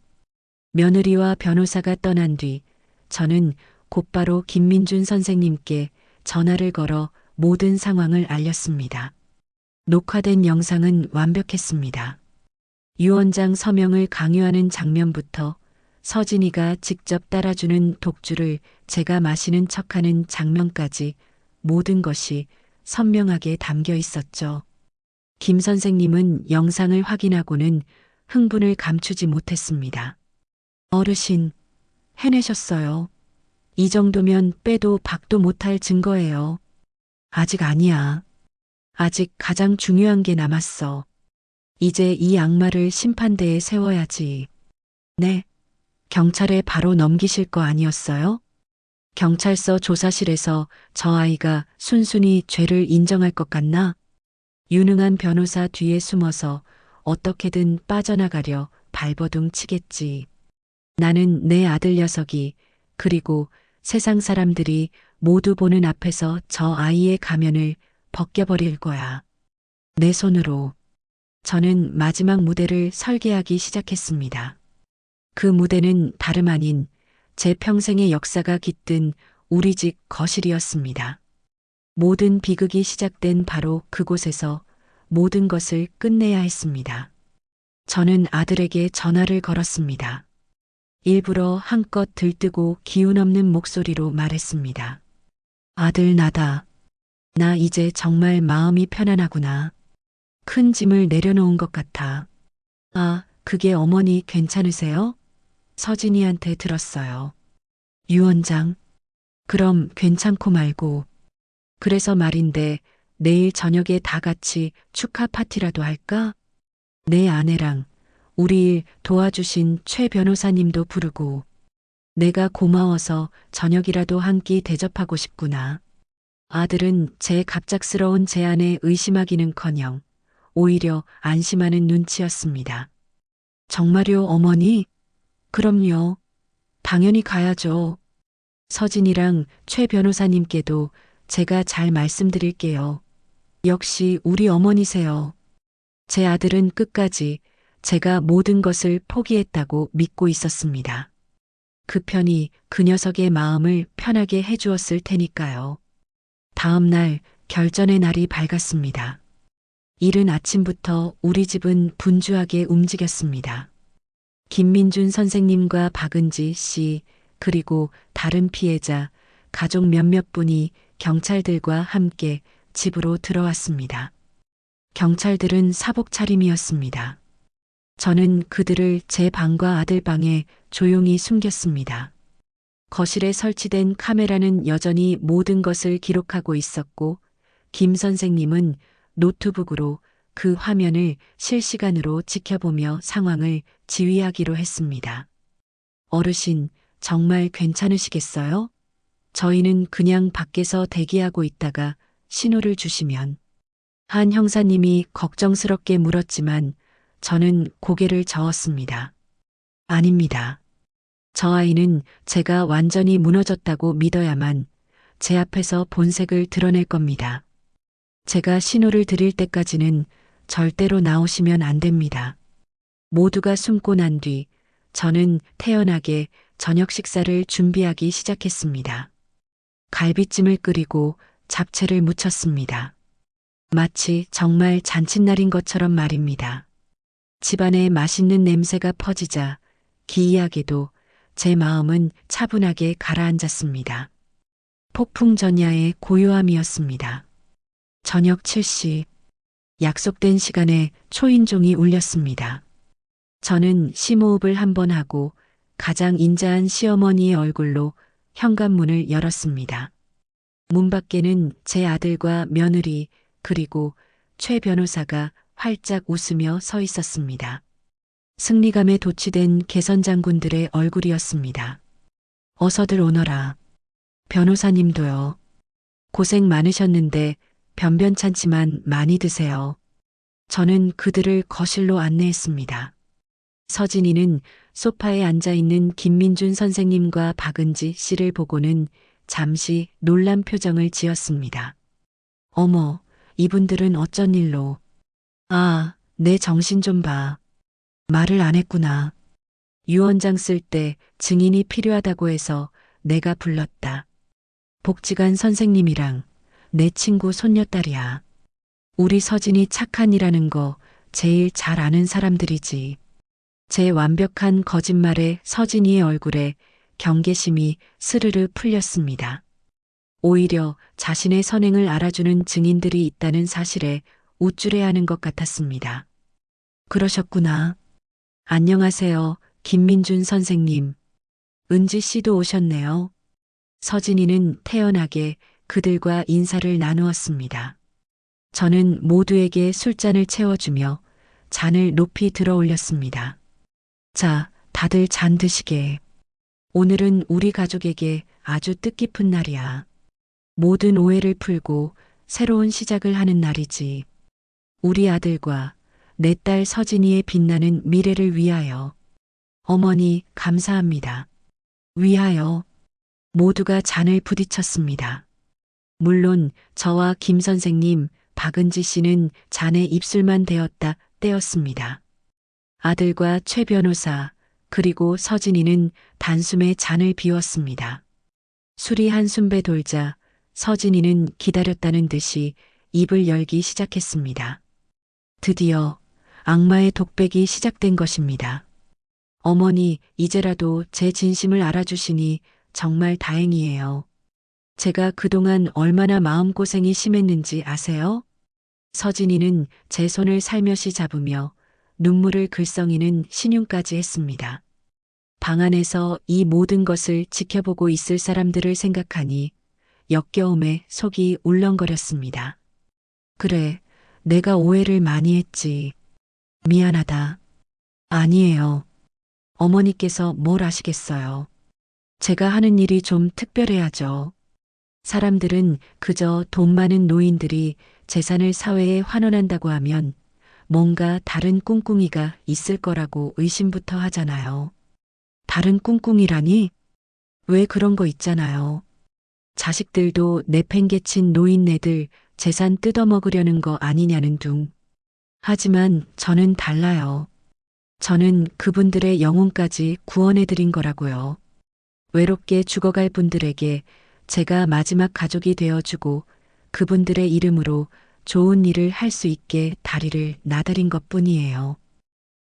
며느리와 변호사가 떠난 뒤 저는 곧바로 김민준 선생님께 전화를 걸어 모든 상황을 알렸습니다. 녹화된 영상은 완벽했습니다. 유 원장 서명을 강요하는 장면부터 서진이가 직접 따라주는 독주를 제가 마시는 척하는 장면까지 모든 것이 선명하게 담겨 있었죠. 김 선생님은 영상을 확인하고는 흥분을 감추지 못했습니다. 어르신, 해내셨어요. 이 정도면 빼도 박도 못할 증거예요. 아직 아니야. 아직 가장 중요한 게 남았어. 이제 이 악마를 심판대에 세워야지. 네. 경찰에 바로 넘기실 거 아니었어요? 경찰서 조사실에서 저 아이가 순순히 죄를 인정할 것 같나? 유능한 변호사 뒤에 숨어서 어떻게든 빠져나가려 발버둥 치겠지. 나는 내 아들 녀석이, 그리고 세상 사람들이 모두 보는 앞에서 저 아이의 가면을 벗겨버릴 거야. 내 손으로. 저는 마지막 무대를 설계하기 시작했습니다. 그 무대는 다름 아닌 제 평생의 역사가 깃든 우리 집 거실이었습니다. 모든 비극이 시작된 바로 그곳에서 모든 것을 끝내야 했습니다. 저는 아들에게 전화를 걸었습니다. 일부러 한껏 들뜨고 기운 없는 목소리로 말했습니다. 아들 나다. 나 이제 정말 마음이 편안하구나. 큰 짐을 내려놓은 것 같아. 아, 그게 어머니 괜찮으세요? 서진이한테 들었어요. 유 원장. 그럼 괜찮고 말고. 그래서 말인데 내일 저녁에 다 같이 축하 파티라도 할까? 내 아내랑 우리 일 도와주신 최 변호사님도 부르고. 내가 고마워서 저녁이라도 한 끼 대접하고 싶구나. 아들은 제 갑작스러운 제안에 의심하기는커녕 오히려 안심하는 눈치였습니다. 정말요, 어머니? 그럼요. 당연히 가야죠. 서진이랑 최 변호사님께도 제가 잘 말씀드릴게요. 역시 우리 어머니세요. 제 아들은 끝까지 제가 모든 것을 포기했다고 믿고 있었습니다. 그 편이 그 녀석의 마음을 편하게 해주었을 테니까요. 다음 날 결전의 날이 밝았습니다. 이른 아침부터 우리 집은 분주하게 움직였습니다. 김민준 선생님과 박은지 씨, 그리고 다른 피해자, 가족 몇몇 분이 경찰들과 함께 집으로 들어왔습니다. 경찰들은 사복 차림이었습니다. 저는 그들을 제 방과 아들 방에 조용히 숨겼습니다. 거실에 설치된 카메라는 여전히 모든 것을 기록하고 있었고, 김 선생님은 노트북으로 그 화면을 실시간으로 지켜보며 상황을 지휘하기로 했습니다. 어르신, 정말 괜찮으시겠어요? 저희는 그냥 밖에서 대기하고 있다가 신호를 주시면. 한 형사님이 걱정스럽게 물었지만 저는 고개를 저었습니다. 아닙니다. 저 아이는 제가 완전히 무너졌다고 믿어야만 제 앞에서 본색을 드러낼 겁니다. 제가 신호를 드릴 때까지는 절대로 나오시면 안 됩니다. 모두가 숨고 난 뒤 저는 태연하게 저녁 식사를 준비하기 시작했습니다. 갈비찜을 끓이고 잡채를 무쳤습니다. 마치 정말 잔칫날인 것처럼 말입니다. 집안에 맛있는 냄새가 퍼지자 기이하게도 제 마음은 차분하게 가라앉았습니다. 폭풍전야의 고요함이었습니다. 저녁 7시, 약속된 시간에 초인종이 울렸습니다. 저는 심호흡을 한번 하고 가장 인자한 시어머니의 얼굴로 현관문을 열었습니다. 문 밖에는 제 아들과 며느리 그리고 최 변호사가 활짝 웃으며 서 있었습니다. 승리감에 도취된 개선 장군들의 얼굴이었습니다. 어서들 오너라. 변호사님도요. 고생 많으셨는데 변변찮지만 많이 드세요. 저는 그들을 거실로 안내했습니다. 서진이는 소파에 앉아있는 김민준 선생님과 박은지 씨를 보고는 잠시 놀란 표정을 지었습니다. 어머, 이분들은 어쩐 일로. 아, 내 정신 좀 봐. 말을 안 했구나. 유 원장 쓸 때 증인이 필요하다고 해서 내가 불렀다. 복지관 선생님이랑 내 친구 손녀딸이야. 우리 서진이 착한이라는 거 제일 잘 아는 사람들이지. 제 완벽한 거짓말에 서진이의 얼굴에 경계심이 스르르 풀렸습니다. 오히려 자신의 선행을 알아주는 증인들이 있다는 사실에 우쭐해하는 것 같았습니다. 그러셨구나. 안녕하세요, 김민준 선생님. 은지 씨도 오셨네요. 서진이는 태연하게 그들과 인사를 나누었습니다. 저는 모두에게 술잔을 채워주며 잔을 높이 들어 올렸습니다. 자, 다들 잔 드시게. 오늘은 우리 가족에게 아주 뜻깊은 날이야. 모든 오해를 풀고 새로운 시작을 하는 날이지. 우리 아들과 내 딸 서진이의 빛나는 미래를 위하여. 어머니, 감사합니다. 위하여. 모두가 잔을 부딪혔습니다. 물론 저와 김 선생님, 박은지 씨는 잔에 입술만 대었다 떼었습니다. 아들과 최 변호사, 그리고 서진이는 단숨에 잔을 비웠습니다. 술이 한숨배 돌자 서진이는 기다렸다는 듯이 입을 열기 시작했습니다. 드디어 악마의 독백이 시작된 것입니다. 어머니, 이제라도 제 진심을 알아주시니 정말 다행이에요. 제가 그동안 얼마나 마음고생이 심했는지 아세요? 서진이는 제 손을 살며시 잡으며 눈물을 글썽이는 신용까지 했습니다. 방 안에서 이 모든 것을 지켜보고 있을 사람들을 생각하니 역겨움에 속이 울렁거렸습니다. 그래, 내가 오해를 많이 했지. 미안하다. 아니에요. 어머니께서 뭘 아시겠어요. 제가 하는 일이 좀 특별해야죠. 사람들은 그저 돈 많은 노인들이 재산을 사회에 환원한다고 하면 뭔가 다른 꿍꿍이가 있을 거라고 의심부터 하잖아요. 다른 꿍꿍이라니? 왜 그런 거 있잖아요. 자식들도 내팽개친 노인네들 재산 뜯어먹으려는 거 아니냐는 둥. 하지만 저는 달라요. 저는 그분들의 영혼까지 구원해드린 거라고요. 외롭게 죽어갈 분들에게 제가 마지막 가족이 되어주고 그분들의 이름으로 좋은 일을 할 수 있게 다리를 나들인 것뿐이에요.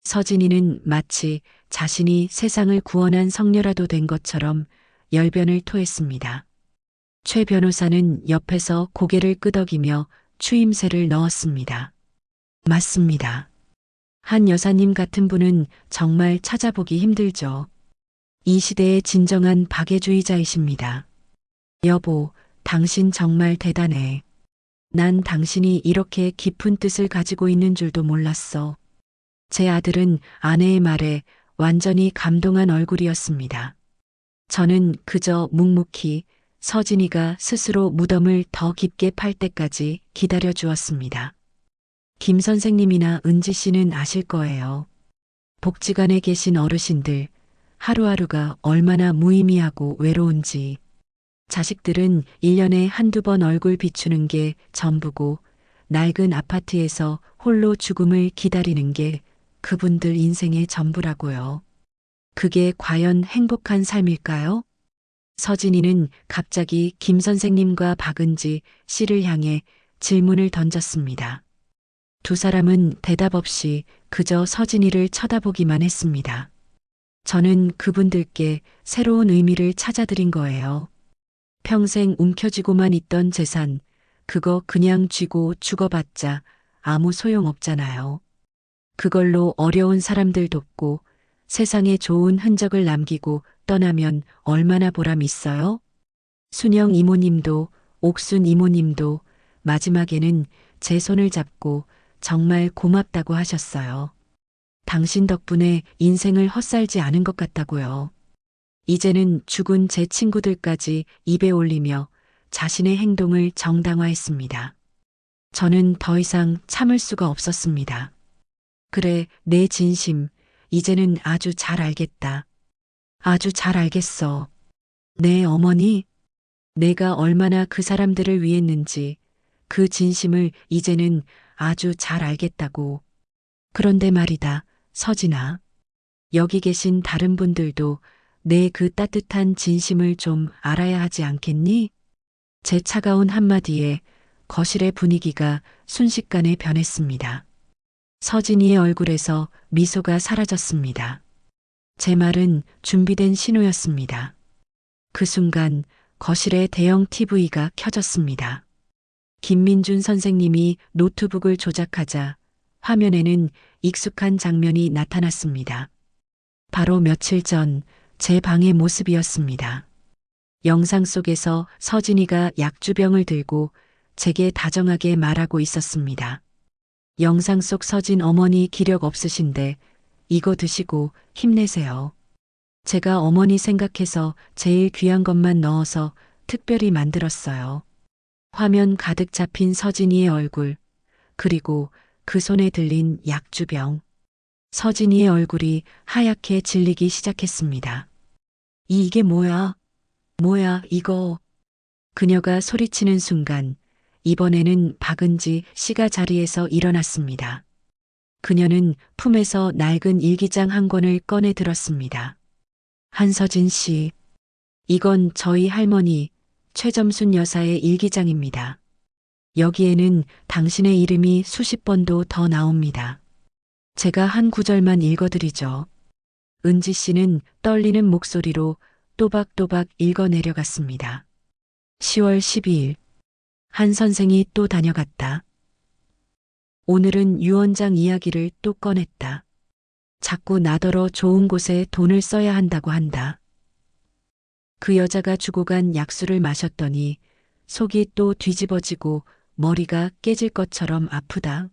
서진이는 마치 자신이 세상을 구원한 성녀라도 된 것처럼 열변을 토했습니다. 최 변호사는 옆에서 고개를 끄덕이며 추임새를 넣었습니다. 맞습니다. 한 여사님 같은 분은 정말 찾아보기 힘들죠. 이 시대의 진정한 박애주의자이십니다. 여보, 당신 정말 대단해. 난 당신이 이렇게 깊은 뜻을 가지고 있는 줄도 몰랐어. 제 아들은 아내의 말에 완전히 감동한 얼굴이었습니다. 저는 그저 묵묵히 서진이가 스스로 무덤을 더 깊게 팔 때까지 기다려 주었습니다. 김 선생님이나 은지 씨는 아실 거예요. 복지관에 계신 어르신들, 하루하루가 얼마나 무의미하고 외로운지. 자식들은 1년에 한두 번 얼굴 비추는 게 전부고 낡은 아파트에서 홀로 죽음을 기다리는 게 그분들 인생의 전부라고요. 그게 과연 행복한 삶일까요? 서진이는 갑자기 김 선생님과 박은지 씨를 향해 질문을 던졌습니다. 두 사람은 대답 없이 그저 서진이를 쳐다보기만 했습니다. 저는 그분들께 새로운 의미를 찾아드린 거예요. 평생 움켜쥐고만 있던 재산, 그거 그냥 쥐고 죽어봤자 아무 소용 없잖아요. 그걸로 어려운 사람들 돕고 세상에 좋은 흔적을 남기고 떠나면 얼마나 보람 있어요? 순영 이모님도 옥순 이모님도 마지막에는 제 손을 잡고 정말 고맙다고 하셨어요. 당신 덕분에 인생을 헛살지 않은 것 같다고요. 이제는 죽은 제 친구들까지 입에 올리며 자신의 행동을 정당화했습니다. 저는 더 이상 참을 수가 없었습니다. 그래, 내 진심, 이제는 아주 잘 알겠다. 아주 잘 알겠어. 내 어머니, 내가 얼마나 그 사람들을 위했는지 그 진심을 이제는 아주 잘 알겠다고. 그런데 말이다, 서진아. 여기 계신 다른 분들도 내 그 따뜻한 진심을 좀 알아야 하지 않겠니? 제 차가운 한마디에 거실의 분위기가 순식간에 변했습니다. 서진이의 얼굴에서 미소가 사라졌습니다. 제 말은 준비된 신호였습니다. 그 순간 거실의 대형 TV가 켜졌습니다. 김민준 선생님이 노트북을 조작하자 화면에는 익숙한 장면이 나타났습니다. 바로 며칠 전 제 방의 모습이었습니다. 영상 속에서 서진이가 약주병을 들고 제게 다정하게 말하고 있었습니다. 영상 속 서진 어머니 기력 없으신데 이거 드시고 힘내세요. 제가 어머니 생각해서 제일 귀한 것만 넣어서 특별히 만들었어요. 화면 가득 잡힌 서진이의 얼굴, 그리고 그 손에 들린 약주병. 서진이의 얼굴이 하얗게 질리기 시작했습니다. 이게 뭐야? 뭐야, 이거. 그녀가 소리치는 순간 이번에는 박은지 씨가 자리에서 일어났습니다. 그녀는 품에서 낡은 일기장 한 권을 꺼내 들었습니다. 한서진 씨, 이건 저희 할머니 최점순 여사의 일기장입니다. 여기에는 당신의 이름이 수십 번도 더 나옵니다. 제가 한 구절만 읽어드리죠. 은지 씨는 떨리는 목소리로 또박또박 읽어 내려갔습니다. 10월 12일. 한 선생이 또 다녀갔다. 오늘은 유원장 이야기를 또 꺼냈다. 자꾸 나더러 좋은 곳에 돈을 써야 한다고 한다. 그 여자가 주고 간 약수를 마셨더니 속이 또 뒤집어지고 머리가 깨질 것처럼 아프다.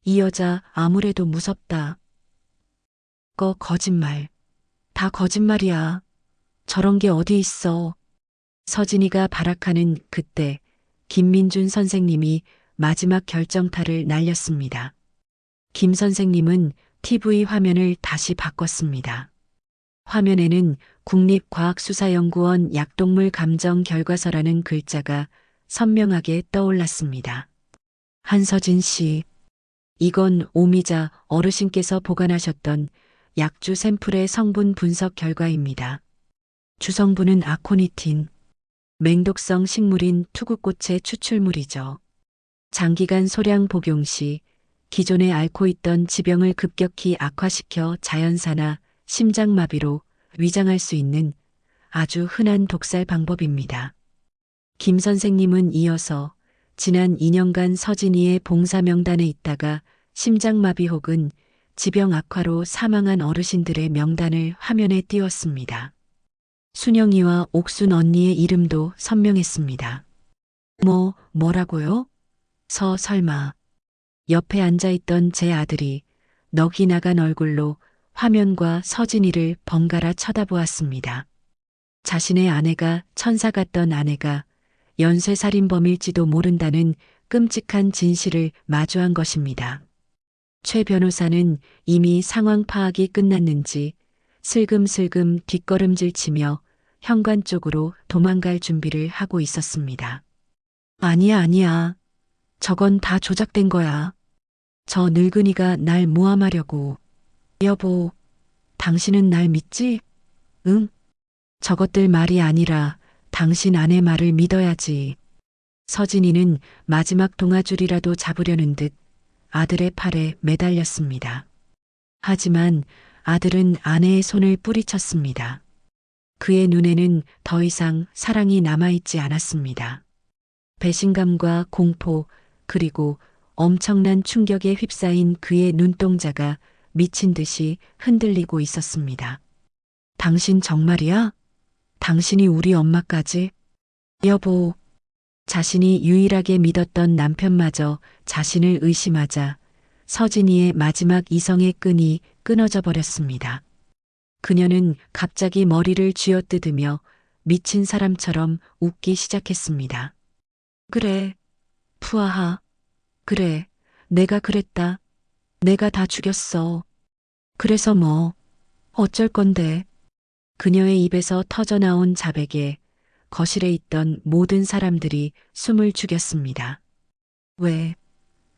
이 여자 아무래도 무섭다. 거짓말. 다 거짓말이야. 저런 게 어디 있어. 서진이가 발악하는 그때 김민준 선생님이 마지막 결정타를 날렸습니다. 김 선생님은 TV 화면을 다시 바꿨습니다. 화면에는 국립과학수사연구원 약동물 감정 결과서라는 글자가 선명하게 떠올랐습니다. 한서진 씨, 이건 오미자 어르신께서 보관하셨던 약주 샘플의 성분 분석 결과입니다. 주성분은 아코니틴, 맹독성 식물인 투구꽃의 추출물이죠. 장기간 소량 복용 시 기존에 앓고 있던 지병을 급격히 악화시켜 자연사나 심장마비로 위장할 수 있는 아주 흔한 독살 방법입니다. 김 선생님은 이어서 지난 2년간 서진이의 봉사 명단에 있다가 심장마비 혹은 지병 악화로 사망한 어르신들의 명단을 화면에 띄웠습니다. 순영이와 옥순 언니의 이름도 선명했습니다. 뭐라고요? 설마. 옆에 앉아있던 제 아들이 넋이 나간 얼굴로 화면과 서진이를 번갈아 쳐다보았습니다. 자신의 아내가 천사 같던 아내가 연쇄살인범일지도 모른다는 끔찍한 진실을 마주한 것입니다. 최 변호사는 이미 상황 파악이 끝났는지 슬금슬금 뒷걸음질 치며 현관 쪽으로 도망갈 준비를 하고 있었습니다. 아니야. 저건 다 조작된 거야. 저 늙은이가 날 모함하려고. 여보, 당신은 날 믿지? 응? 저것들 말이 아니라 당신 아내 말을 믿어야지. 서진이는 마지막 동아줄이라도 잡으려는 듯 아들의 팔에 매달렸습니다. 하지만 아들은 아내의 손을 뿌리쳤습니다. 그의 눈에는 더 이상 사랑이 남아있지 않았습니다. 배신감과 공포, 그리고 엄청난 충격에 휩싸인 그의 눈동자가 미친 듯이 흔들리고 있었습니다. 당신 정말이야? 당신이 우리 엄마까지? 여보, 자신이 유일하게 믿었던 남편마저 자신을 의심하자 서진이의 마지막 이성의 끈이 끊어져 버렸습니다. 그녀는 갑자기 머리를 쥐어뜯으며 미친 사람처럼 웃기 시작했습니다. 그래, 푸아하. 그래, 내가 그랬다. 내가 다 죽였어. 그래서 뭐, 어쩔 건데. 그녀의 입에서 터져나온 자백에 거실에 있던 모든 사람들이 숨을 죽였습니다. 왜,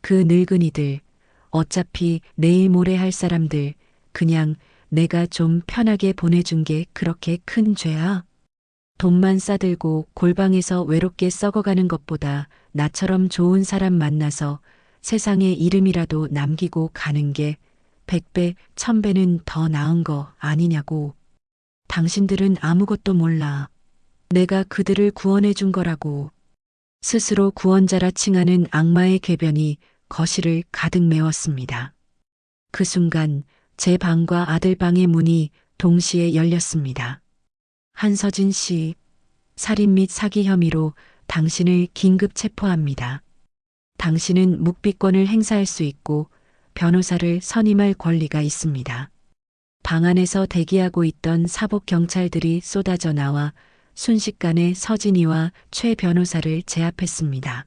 그 늙은이들, 어차피 내일 모레 할 사람들, 그냥 내가 좀 편하게 보내준 게 그렇게 큰 죄야? 돈만 싸들고 골방에서 외롭게 썩어가는 것보다 나처럼 좋은 사람 만나서 세상에 이름이라도 남기고 가는 게 100배, 1000배는 더 나은 거 아니냐고. 당신들은 아무것도 몰라. 내가 그들을 구원해 준 거라고. 스스로 구원자라 칭하는 악마의 궤변이 거실을 가득 메웠습니다. 그 순간 제 방과 아들 방의 문이 동시에 열렸습니다. 한서진 씨, 살인 및 사기 혐의로 당신을 긴급 체포합니다. 당신은 묵비권을 행사할 수 있고 변호사를 선임할 권리가 있습니다. 방 안에서 대기하고 있던 사복 경찰들이 쏟아져 나와 순식간에 서진이와 최 변호사를 제압했습니다.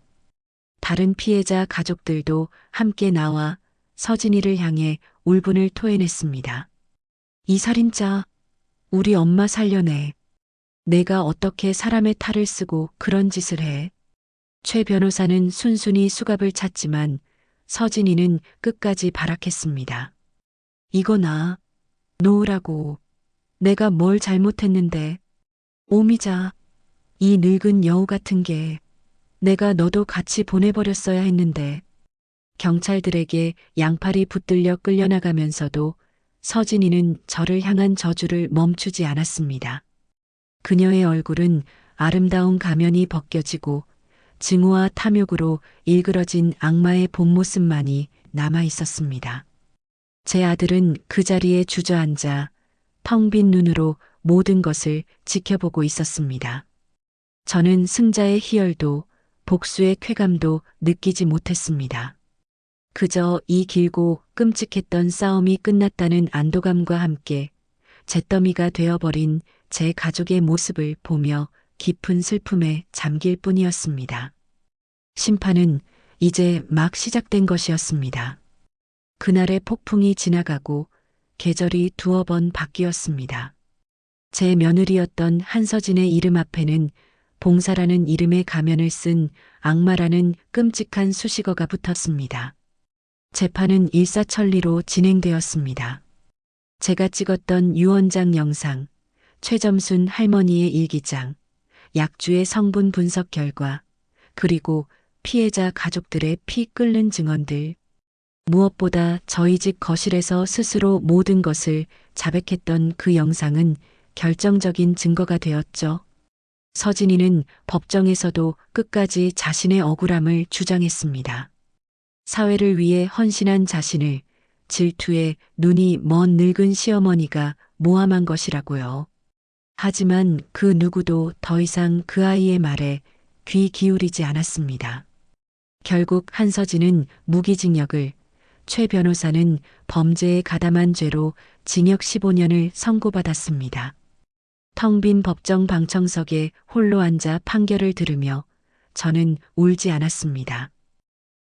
다른 피해자 가족들도 함께 나와 서진이를 향해 울분을 토해냈습니다. 이 살인자, 우리 엄마 살려내. 내가 어떻게 사람의 탈을 쓰고 그런 짓을 해? 최 변호사는 순순히 수갑을 찼지만 서진이는 끝까지 발악했습니다. 이거 놓으라고. 내가 뭘 잘못했는데. 오미자, 이 늙은 여우 같은 게 내가 너도 같이 보내버렸어야 했는데. 경찰들에게 양팔이 붙들려 끌려나가면서도 서진이는 저를 향한 저주를 멈추지 않았습니다. 그녀의 얼굴은 아름다운 가면이 벗겨지고 증오와 탐욕으로 일그러진 악마의 본 모습만이 남아 있었습니다. 제 아들은 그 자리에 주저앉아 텅 빈 눈으로 모든 것을 지켜보고 있었습니다. 저는 승자의 희열도 복수의 쾌감도 느끼지 못했습니다. 그저 이 길고 끔찍했던 싸움이 끝났다는 안도감과 함께 잿더미가 되어버린 제 가족의 모습을 보며 깊은 슬픔에 잠길 뿐이었습니다. 심판은 이제 막 시작된 것이었습니다. 그날의 폭풍이 지나가고 계절이 두어 번 바뀌었습니다. 제 며느리였던 한서진의 이름 앞에는 봉사라는 이름의 가면을 쓴 악마라는 끔찍한 수식어가 붙었습니다. 재판은 일사천리로 진행되었습니다. 제가 찍었던 유언장 영상, 최점순 할머니의 일기장, 약주의 성분 분석 결과, 그리고 피해자 가족들의 피 끓는 증언들. 무엇보다 저희 집 거실에서 스스로 모든 것을 자백했던 그 영상은 결정적인 증거가 되었죠. 서진이는 법정에서도 끝까지 자신의 억울함을 주장했습니다. 사회를 위해 헌신한 자신을 질투에 눈이 먼 늙은 시어머니가 모함한 것이라고요. 하지만 그 누구도 더 이상 그 아이의 말에 귀 기울이지 않았습니다. 결국 한서진은 무기징역을, 최 변호사는 범죄에 가담한 죄로 징역 15년을 선고받았습니다. 텅 빈 법정 방청석에 홀로 앉아 판결을 들으며 저는 울지 않았습니다.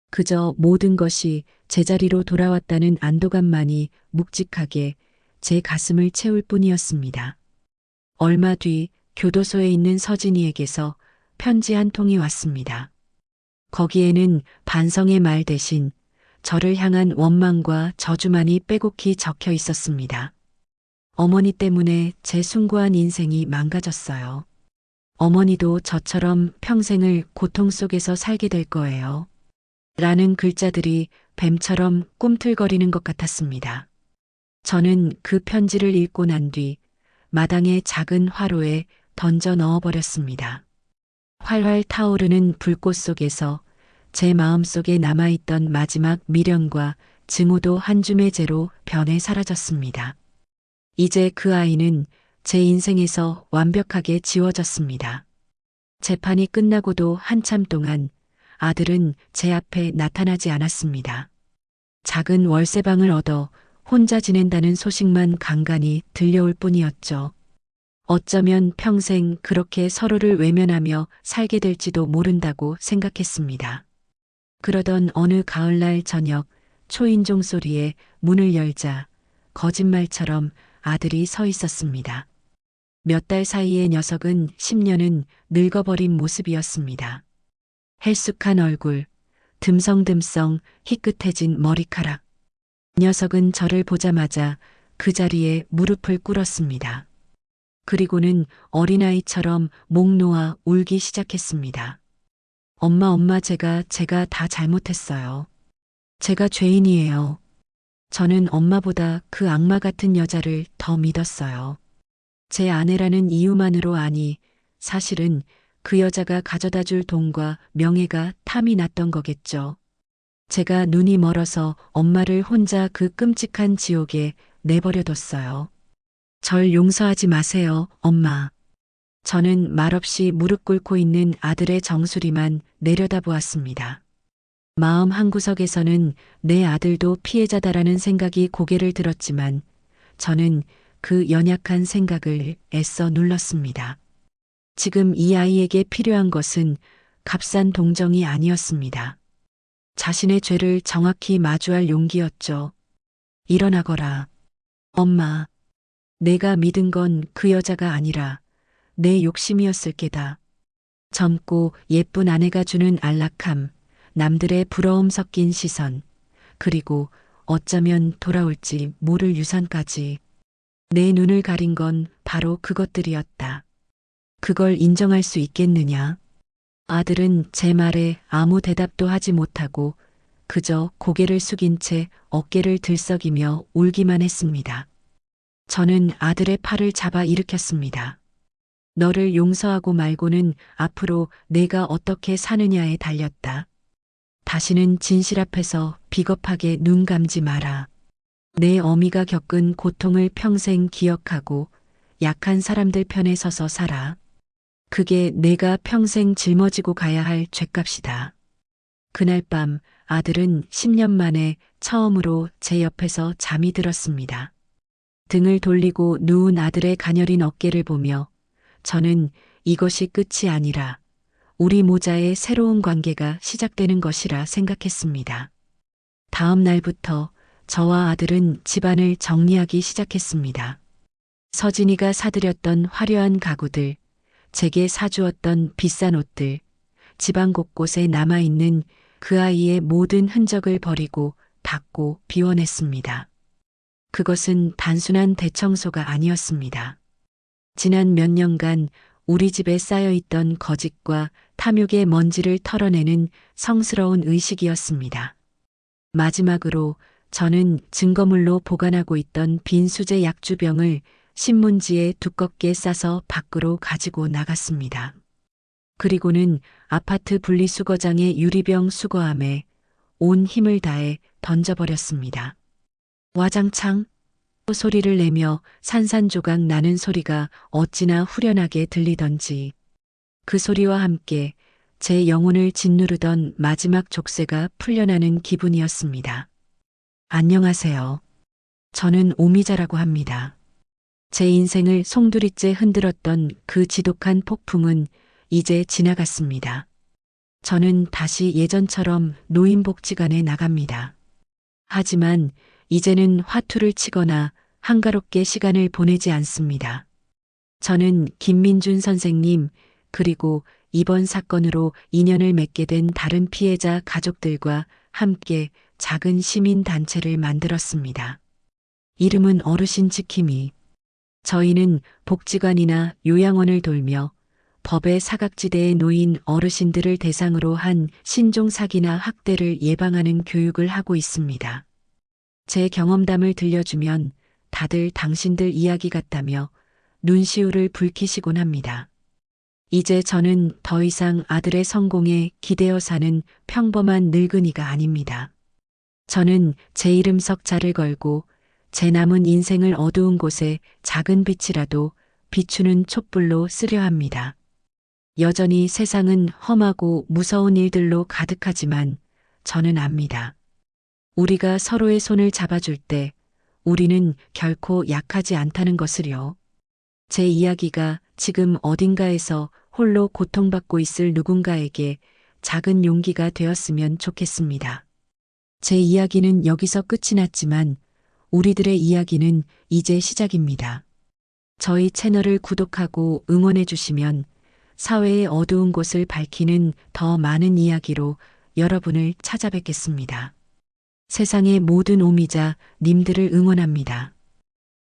그저 모든 것이 제자리로 돌아왔다는 안도감만이 묵직하게 제 가슴을 채울 뿐이었습니다. 얼마 뒤 교도소에 있는 서진이에게서 편지 한 통이 왔습니다. 거기에는 반성의 말 대신 저를 향한 원망과 저주만이 빼곡히 적혀 있었습니다. 어머니 때문에 제 숭고한 인생이 망가졌어요. 어머니도 저처럼 평생을 고통 속에서 살게 될 거예요. 라는 글자들이 뱀처럼 꿈틀거리는 것 같았습니다. 저는 그 편지를 읽고 난 뒤 마당의 작은 화로에 던져 넣어버렸습니다. 활활 타오르는 불꽃 속에서 제 마음속에 남아있던 마지막 미련과 증오도 한 줌의 재로 변해 사라졌습니다. 이제 그 아이는 제 인생에서 완벽하게 지워졌습니다. 재판이 끝나고도 한참 동안 아들은 제 앞에 나타나지 않았습니다. 작은 월세방을 얻어 혼자 지낸다는 소식만 간간히 들려올 뿐이었죠. 어쩌면 평생 그렇게 서로를 외면하며 살게 될지도 모른다고 생각했습니다. 그러던 어느 가을날 저녁 초인종 소리에 문을 열자 거짓말처럼 아들이 서 있었습니다. 몇 달 사이의 녀석은 10년은 늙어버린 모습이었습니다. 헬쑥한 얼굴, 듬성듬성 희끗해진 머리카락. 녀석은 저를 보자마자 그 자리에 무릎을 꿇었습니다. 그리고는 어린아이처럼 목 놓아 울기 시작했습니다. 엄마, 제가 다 잘못했어요. 제가 죄인이에요. 저는 엄마보다 그 악마 같은 여자를 더 믿었어요. 제 아내라는 이유만으로 아니, 사실은 그 여자가 가져다 줄 돈과 명예가 탐이 났던 거겠죠. 제가 눈이 멀어서 엄마를 혼자 그 끔찍한 지옥에 내버려뒀어요. 절 용서하지 마세요, 엄마. 저는 말없이 무릎 꿇고 있는 아들의 정수리만 내려다보았습니다. 마음 한구석에서는 내 아들도 피해자다라는 생각이 고개를 들었지만 저는 그 연약한 생각을 애써 눌렀습니다. 지금 이 아이에게 필요한 것은 값싼 동정이 아니었습니다. 자신의 죄를 정확히 마주할 용기였죠. 일어나거라. 엄마, 내가 믿은 건 그 여자가 아니라 내 욕심이었을 게다. 젊고 예쁜 아내가 주는 안락함, 남들의 부러움 섞인 시선, 그리고 어쩌면 돌아올지 모를 유산까지. 내 눈을 가린 건 바로 그것들이었다. 그걸 인정할 수 있겠느냐? 아들은 제 말에 아무 대답도 하지 못하고 그저 고개를 숙인 채 어깨를 들썩이며 울기만 했습니다. 저는 아들의 팔을 잡아 일으켰습니다. 너를 용서하고 말고는 앞으로 내가 어떻게 사느냐에 달렸다. 다시는 진실 앞에서 비겁하게 눈 감지 마라. 내 어미가 겪은 고통을 평생 기억하고 약한 사람들 편에 서서 살아. 그게 내가 평생 짊어지고 가야 할 죗값이다. 그날 밤 아들은 10년 만에 처음으로 제 옆에서 잠이 들었습니다. 등을 돌리고 누운 아들의 가녀린 어깨를 보며 저는 이것이 끝이 아니라 우리 모자의 새로운 관계가 시작되는 것이라 생각했습니다. 다음 날부터 저와 아들은 집안을 정리하기 시작했습니다. 서진이가 사들였던 화려한 가구들, 제게 사주었던 비싼 옷들, 집안 곳곳에 남아있는 그 아이의 모든 흔적을 버리고 닦고 비워냈습니다. 그것은 단순한 대청소가 아니었습니다. 지난 몇 년간 우리 집에 쌓여있던 거짓과 탐욕의 먼지를 털어내는 성스러운 의식이었습니다. 마지막으로 저는 증거물로 보관하고 있던 빈 수제 약주병을 신문지에 두껍게 싸서 밖으로 가지고 나갔습니다. 그리고는 아파트 분리수거장의 유리병 수거함에 온 힘을 다해 던져버렸습니다. 와장창 소리를 내며 산산조각 나는 소리가 어찌나 후련하게 들리던지 그 소리와 함께 제 영혼을 짓누르던 마지막 족쇄가 풀려나는 기분이었습니다. 안녕하세요. 저는 오미자라고 합니다. 제 인생을 송두리째 흔들었던 그 지독한 폭풍은 이제 지나갔습니다. 저는 다시 예전처럼 노인복지관에 나갑니다. 하지만 이제는 화투를 치거나 한가롭게 시간을 보내지 않습니다. 저는 김민준 선생님 그리고 이번 사건으로 인연을 맺게 된 다른 피해자 가족들과 함께 작은 시민단체를 만들었습니다. 이름은 어르신 지킴이. 저희는 복지관이나 요양원을 돌며 법의 사각지대에 놓인 어르신들을 대상으로 한 신종사기나 학대를 예방하는 교육을 하고 있습니다. 제 경험담을 들려주면 다들 당신들 이야기 같다며 눈시울을 붉히시곤 합니다. 이제 저는 더 이상 아들의 성공에 기대어 사는 평범한 늙은이가 아닙니다. 저는 제 이름 석자를 걸고 제 남은 인생을 어두운 곳에 작은 빛이라도 비추는 촛불로 쓰려 합니다. 여전히 세상은 험하고 무서운 일들로 가득하지만 저는 압니다. 우리가 서로의 손을 잡아줄 때 우리는 결코 약하지 않다는 것을요. 제 이야기가 지금 어딘가에서 홀로 고통받고 있을 누군가에게 작은 용기가 되었으면 좋겠습니다. 제 이야기는 여기서 끝이 났지만 우리들의 이야기는 이제 시작입니다. 저희 채널을 구독하고 응원해 주시면 사회의 어두운 곳을 밝히는 더 많은 이야기로 여러분을 찾아뵙겠습니다. 세상의 모든 오미자 님들을 응원합니다.